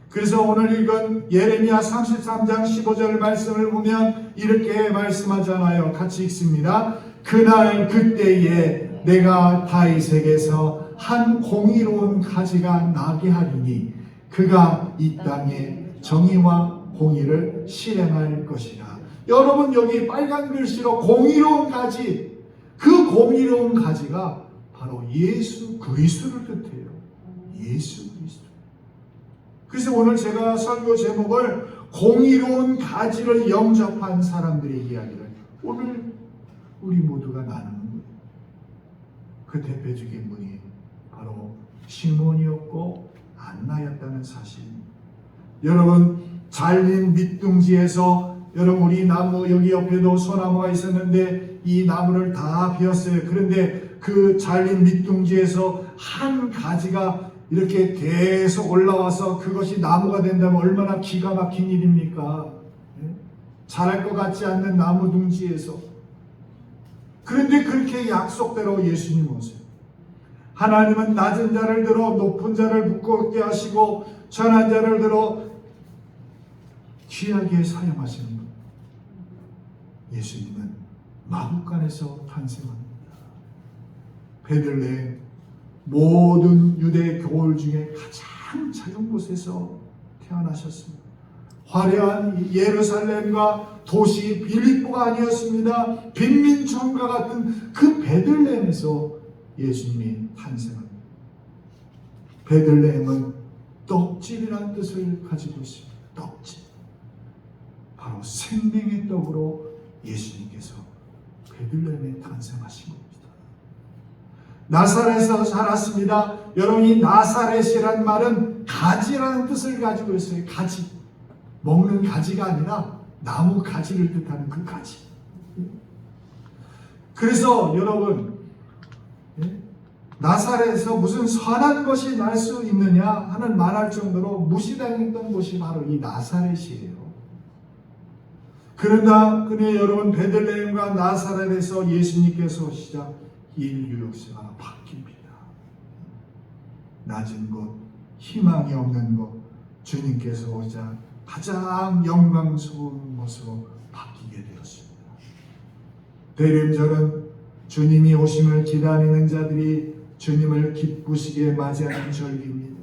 그래서 오늘 읽은 예레미야 33장 15절 말씀을 보면 이렇게 말씀하잖아요. 같이 읽습니다. 그날 그때에 내가 다윗에게서 한 공의로운 가지가 나게 하리니 그가 이 땅에 정의와 공의를 실행할 것이라. 여러분, 여기 빨간 글씨로 공의로운 가지, 그 공의로운 가지가 바로 예수 그리스도를 뜻해요. 예수 그리스도. 그래서 오늘 제가 설교 제목을 공의로운 가지를 영접한 사람들의 이야기를 오늘 우리 모두가 나누는 거예요. 그 대표적인 분이 바로 시몬이었고 안나였다는 사실입니다. 여러분, 잘린 밑둥지에서 여러분 우리 나무 여기 옆에도 소나무가 있었는데 이 나무를 다 베었어요. 그런데 그 잘린 밑둥지에서 한 가지가 이렇게 계속 올라와서 그것이 나무가 된다면 얼마나 기가 막힌 일입니까? 자랄 것 같지 않는 나무 둥지에서. 그런데 그렇게 약속대로 예수님 오세요. 하나님은 낮은 자를 들어 높은 자를 부끄럽게 하시고 천한 자를 들어 귀하게 사용하시는 분. 예수님은 마구간에서 탄생합니다. 베들레헴, 모든 유대 교울 중에 가장 작은 곳에서 태어나셨습니다. 화려한 예루살렘과 도시 빌립보가 아니었습니다. 빈민촌과 같은 그 베들레헴에서 예수님이 탄생합니다. 베들레헴은 떡집이라는 뜻을 가지고 있습니다. 떡집. 바로 생명의 떡으로 예수님께서 베들레헴에 탄생하신 겁니다. 나사렛에서 자랐습니다. 여러분, 이 나사렛이란 말은 가지라는 뜻을 가지고 있어요. 가지. 먹는 가지가 아니라 나무 가지를 뜻하는 그 가지. 그래서 여러분, 나사렛에서 무슨 선한 것이 날 수 있느냐 하는 말할 정도로 무시당했던 곳이 바로 이 나사렛이에요. 그러나 여러분, 베들레헴과 나사렛에서 예수님께서 오시자 인류 역사가 바뀝니다. 낮은 곳, 희망이 없는 곳, 주님께서 오자 가장 영광스러운 모습으로 바뀌게 되었습니다. 대림절은 주님이 오심을 기다리는 자들이 주님을 기쁘시게 맞이하는 절기입니다.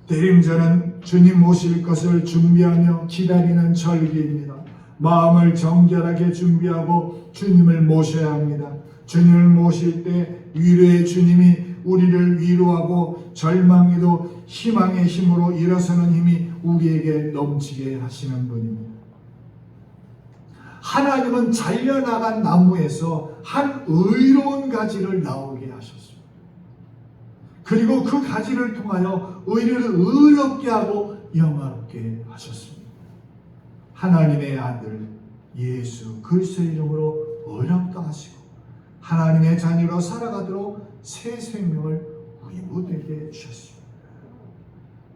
대림절은 주님 오실 것을 준비하며 기다리는 절기입니다. 마음을 정결하게 준비하고 주님을 모셔야 합니다. 주님을 모실 때 위로의 주님이 우리를 위로하고 절망에도 희망의 힘으로 일어서는 힘이 우리에게 넘치게 하시는 분입니다. 하나님은 잘려나간 나무에서 한 의로운 가지를 나오게 하셨습니다. 그리고 그 가지를 통하여 의를 의롭게 하고 영화롭게 하셨습니다. 하나님의 아들 예수 그리스도의 이름으로 의롭다 하시고 하나님의 자녀로 살아가도록 새 생명을 우리 모두에게 주셨습니다.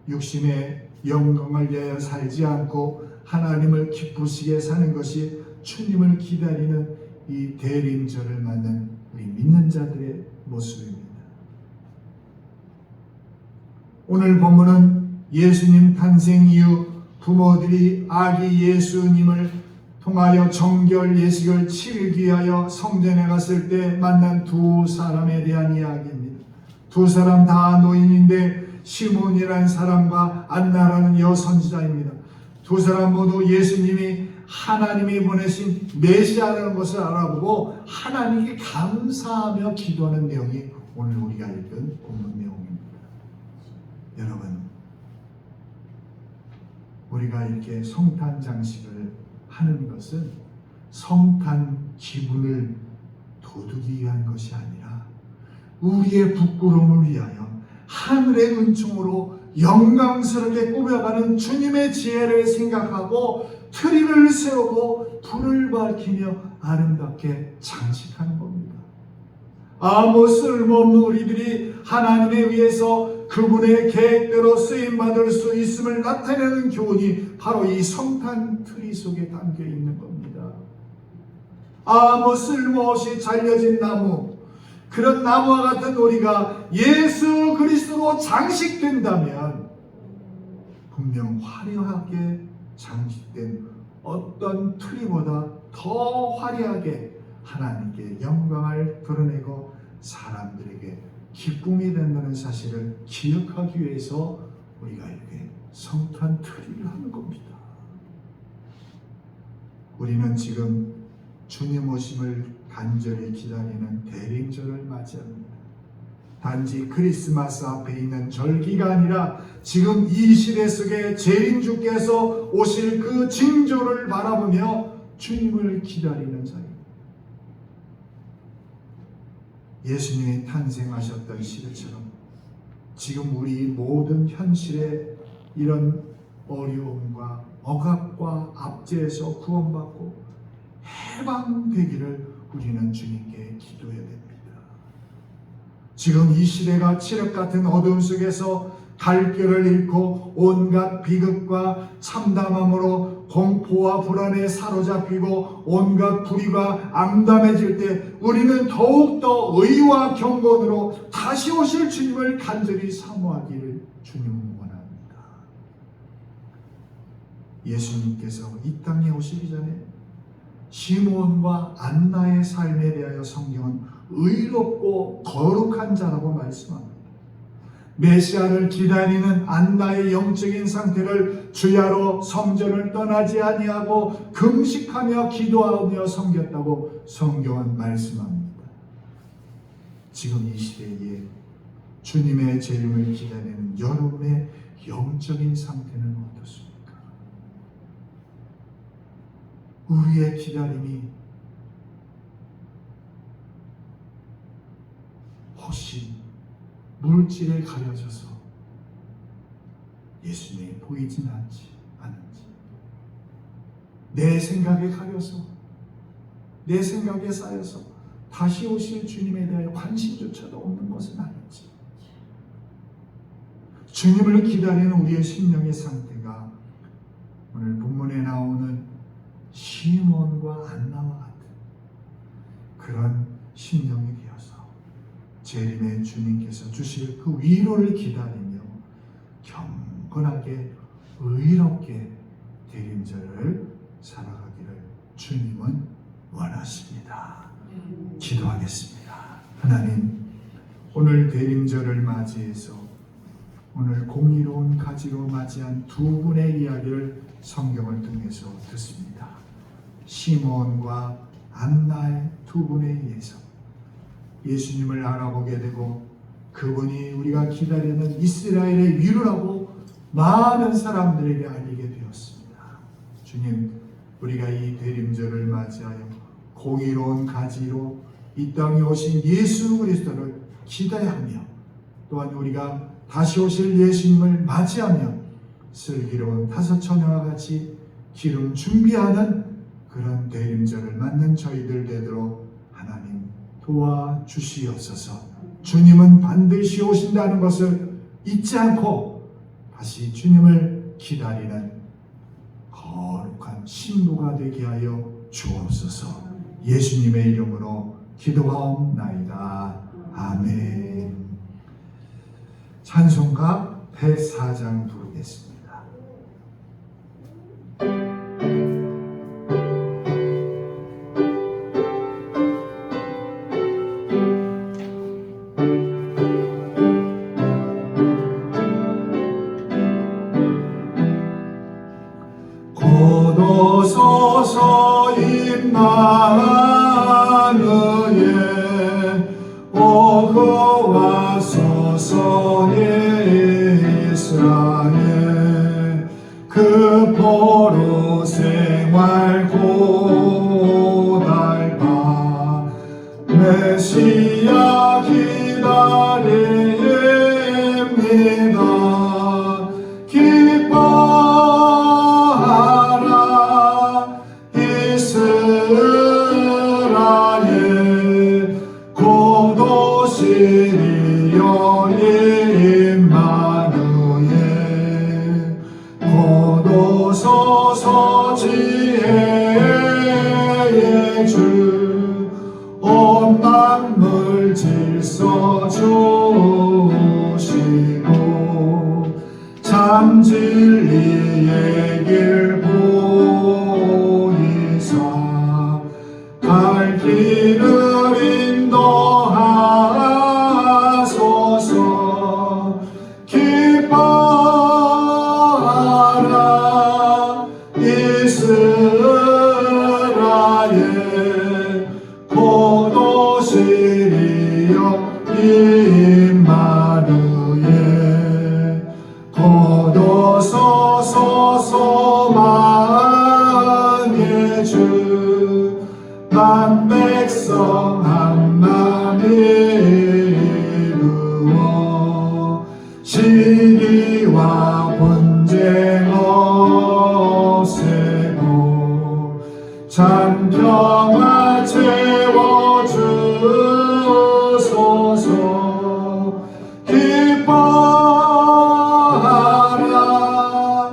육신의 영광을 위하여 살지 않고 하나님을 기쁘시게 사는 것이 주님을 기다리는 이 대림절을 맞는 우리 믿는 자들의 모습입니다. 오늘 본문은 예수님 탄생 이후 부모들이 아기 예수님을 통하여 정결 예식을 치르기 위하여 성전에 갔을 때 만난 두 사람에 대한 이야기입니다. 두 사람 다 노인인데 시몬이라는 사람과 안나라는 여선지자입니다. 두 사람 모두 예수님이 하나님이 보내신 메시아라는 것을 알아보고 하나님께 감사하며 기도하는 내용이 오늘 우리가 읽은 본문 내용입니다. 여러분, 우리가 이렇게 성탄 장식을 하는 것은 성탄 기분을 돋우기 위한 것이 아니라 우리의 부끄러움을 위하여 하늘의 은총으로 영광스럽게 꾸며가는 주님의 지혜를 생각하고 트리를 세우고 불을 밝히며 아름답게 장식하는 겁니다. 아무 쓸모없는 우리들이 하나님에 의해서 그분의 계획대로 쓰임받을 수 있음을 나타내는 교훈이 바로 이 성탄 트리 속에 담겨 있는 겁니다. 아무 쓸모없이 잘려진 나무, 그런 나무와 같은 우리가 예수 그리스도로 장식된다면 분명 화려하게 장식된 어떤 트리보다 더 화려하게 하나님께 영광을 드러내고 사람들에게 기쁨이 된다는 사실을 기억하기 위해서 우리가 이렇게 성탄 트리를 하는 겁니다. 우리는 지금 주님 오심을 간절히 기다리는 대림절을 맞이합니다. 단지 크리스마스 앞에 있는 절기가 아니라 지금 이 시대 속에 재림주께서 오실 그 징조를 바라보며 주님을 기다리는 자입니다. 예수님이 탄생하셨던 시대처럼 지금 우리 모든 현실에 이런 어려움과 억압과 압제에서 구원받고 해방되기를 우리는 주님께 기도해야 됩니다. 지금 이 시대가 칠흑 같은 어두움 속에서 갈 길을 잃고 온갖 비극과 참담함으로 공포와 불안에 사로잡히고 온갖 불의가 암담해질 때 우리는 더욱더 의와 경건으로 다시 오실 주님을 간절히 사모하기를 주님은 원합니다. 예수님께서 이 땅에 오시기 전에 시몬과 안나의 삶에 대하여 성경은 의롭고 거룩한 자라고 말씀합니다. 메시아를 기다리는 안나의 영적인 상태를 주야로 성전을 떠나지 아니하고 금식하며 기도하며 섬겼다고 성경은 말씀합니다. 지금 이 시대에 주님의 재림을 기다리는 여러분의 영적인 상태는 어떻습니까? 우리의 기다림이 혹시 물질에 가려져서 예수님이 보이진 않는지, 내 생각에 가려서, 내 생각에 쌓여서 다시 오실 주님에 대해 관심조차도 없는 것은 아닌지, 주님을 기다리는 우리의 심령의 상태가 오늘 본문에 나오는 시몬과 안나와 같은 그런 심령이 되어서 재림의 주님께서 주실 그 위로를 기다리며 경건하게 의롭게 대림절을 살아가기를 주님은 원하십니다. 기도하겠습니다. 하나님, 오늘 대림절을 맞이해서 오늘 공의로운 가지로 맞이한 두 분의 이야기를 성경을 통해서 듣습니다. 시몬과 안나의 두 분에 의해서 예수님을 알아보게 되고 그분이 우리가 기다리는 이스라엘의 위로라고 많은 사람들에게 알리게 되었습니다. 주님, 우리가 이 대림절을 맞이하여 공의로운 가지로 이 땅에 오신 예수 그리스도를 기대하며 또한 우리가 다시 오실 예수님을 맞이하며 슬기로운 다섯 처녀와 같이 기름 준비하는 그런 대림절을 맞는 저희들 되도록 하나님 도와주시옵소서. 주님은 반드시 오신다는 것을 잊지 않고 다시 주님을 기다리는 거룩한 신부가 되게 하여 주옵소서. 예수님의 이름으로 기도하옵나이다. 아멘. 찬송가 104장 부르겠습니다. 고도소서 임마누엘 오고와소서의 이스라엘 그 포로 생활 고달파 메시아 기다립니다. 기뻐하라 이스라엘 고도시리여 임마누엘 고도소서 지혜의 주 온 만물 질서 주시고 참 진리의 길 보이사 갈 길을 인도하소서. 기뻐하라 이스라엘 고도시리여 임마누엘 고도소서 소망의 주 만백성 한마음이 이루어 시기와 분쟁 없애고 참 평화 채워주소서. 기뻐하라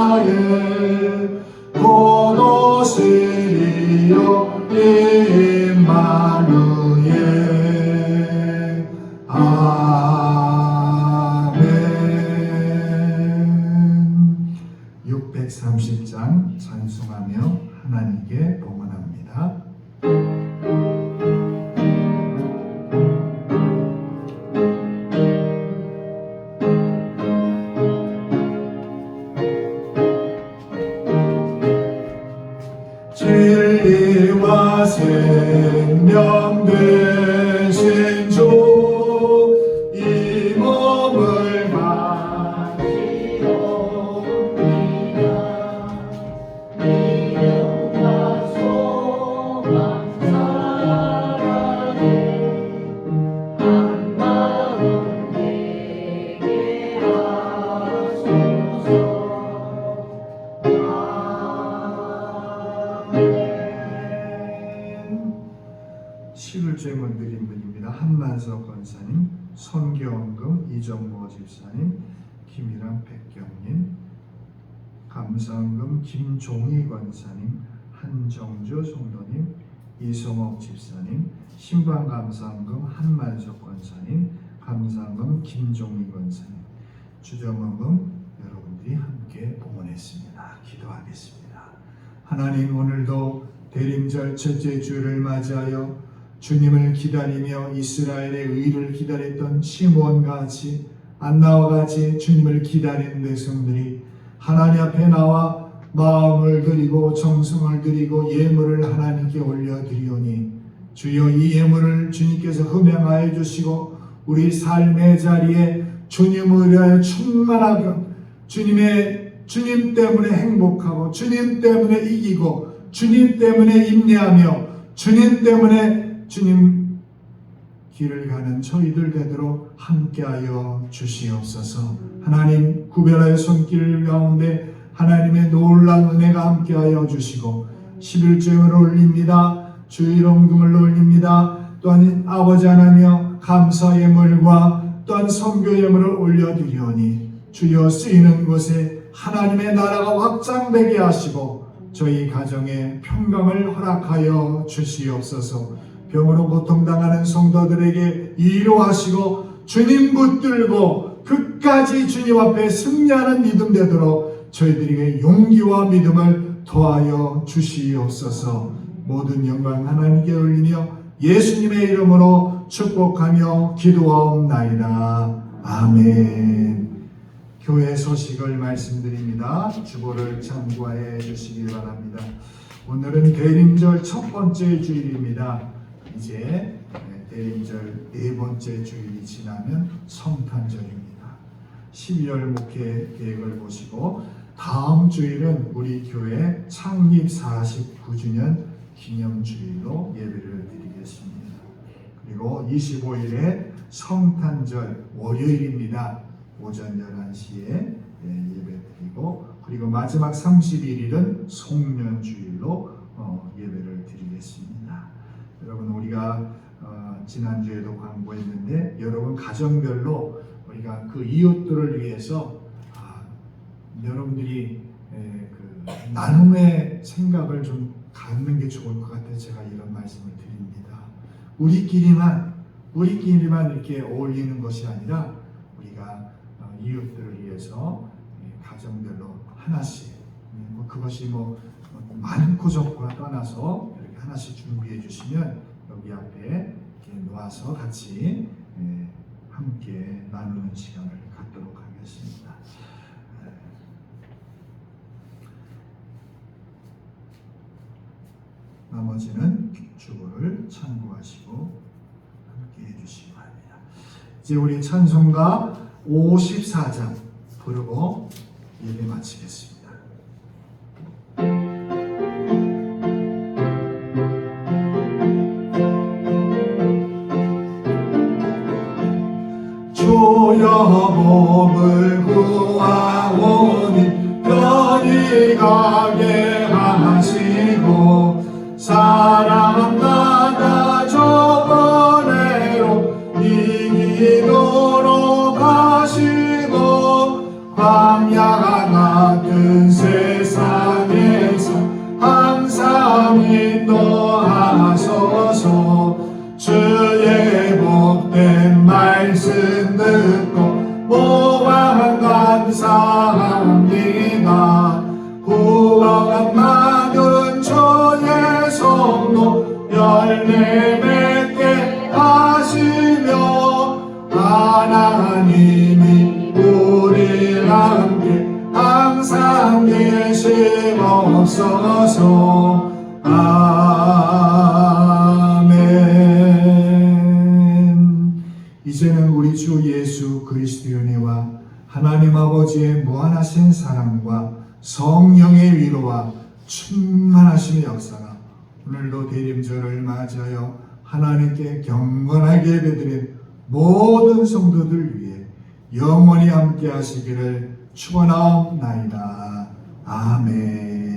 이스라엘 고도시리여 임마누엘 아멘. 630장 찬송하며 하나님께 봉헌합니다. 나 생명 되신 주 이 몸을 가지옵니다. 믿음과 소망 사랑에 한 마음 되게 하소서. 시를 제목 드린 분입니다. 한만석 권사님, 손경금 이정모 집사님, 김일환 백경님, 감성금 김종희 권사님, 한정주 성도님, 이성옥 집사님, 신방감상금 한만석 권사님, 감상금 김종희 권사님, 주정원금 여러분들이 함께 봉헌했습니다. 기도하겠습니다. 하나님, 오늘도 대림절 첫째 주를 맞이하여 주님을 기다리며 이스라엘의 의를 기다렸던 시므온과 같이 안나와 같이 주님을 기다리는 백성들이 하나님 앞에 나와 마음을 드리고 정성을 드리고 예물을 하나님께 올려드리오니 주여 이 예물을 주님께서 흠양하여 주시고 우리 삶의 자리에 주님을 위하여 충만하고 주님 때문에 행복하고 주님 때문에 이기고 주님 때문에 인내하며 주님 때문에 주님 길을 가는 저희들 되도록 함께하여 주시옵소서. 하나님, 구별하여 손길 가운데 하나님의 놀라운 은혜가 함께하여 주시고 11조를 올립니다. 주일원금을 올립니다. 또한 아버지 하나님여 감사 예물과 또한 선교 예물을 올려드리오니 주여 쓰이는 곳에 하나님의 나라가 확장되게 하시고 저희 가정에 평강을 허락하여 주시옵소서. 병으로 고통당하는 성도들에게 위로하시고 주님 붙들고 끝까지 주님 앞에 승리하는 믿음 되도록 저희들에게 용기와 믿음을 더하여 주시옵소서. 모든 영광 하나님께 올리며 예수님의 이름으로 축복하며 기도하옵나이다. 아멘. 교회 소식을 말씀드립니다. 주보를 참고해 주시기 바랍니다. 오늘은 대림절 첫 번째 주일입니다. 이제 대림절 네 번째 주일이 지나면 성탄절입니다. 12월 목회 계획을 보시고 다음 주일은 우리 교회 창립 49주년 기념주일로 예배를 드리겠습니다. 그리고 25일에 성탄절 월요일입니다. 오전 11시에 예배 드리고 그리고 마지막 31일은 송년주일로 예배를 드리겠습니다. 여러분, 우리가 지난주에도 광고했는데 여러분 가정별로 우리가 그 이웃들을 위해서 여러분들이 그 나눔의 생각을 좀 갖는 게 좋을 것 같아서 제가 이런 말씀을 드립니다. 우리끼리만 이렇게 어울리는 것이 아니라 우리가 이웃들을 위해서 가정별로 하나씩, 그것이 많고 적고가 떠나서 이렇게 하나씩 준비해 주시면 여기 앞에 이렇게 놓아서 같이 함께 나누는 시간을 갖도록 하겠습니다. 나머지는 주보를 참고하시고 함께 해주시기 바랍니다. 이제 우리 찬송가 54장 부르고 예배 마치겠습니다. 주여 몸을 구하오니 편히 가게 하시고 사랑받아 저번에로 이기도록 하시고 광야 같은 세상에서 항상 인도하소서. 주의 복된 말씀 듣고 모아 감사합니다. 구원 받은 주의 성도 열매 맺게 하시며 하나님이 우리와 함께 항상 계시옵소서. 아멘. 이제는 우리 주 예수 그리스도의 은혜와 하나님 아버지의 무한하신 사랑과 성령의 위로와 충만하심의 역사가 오늘도 대림절을 맞이하여 하나님께 경건하게 예배드린 모든 성도들 위해 영원히 함께 하시기를 축원하옵나이다. 아멘.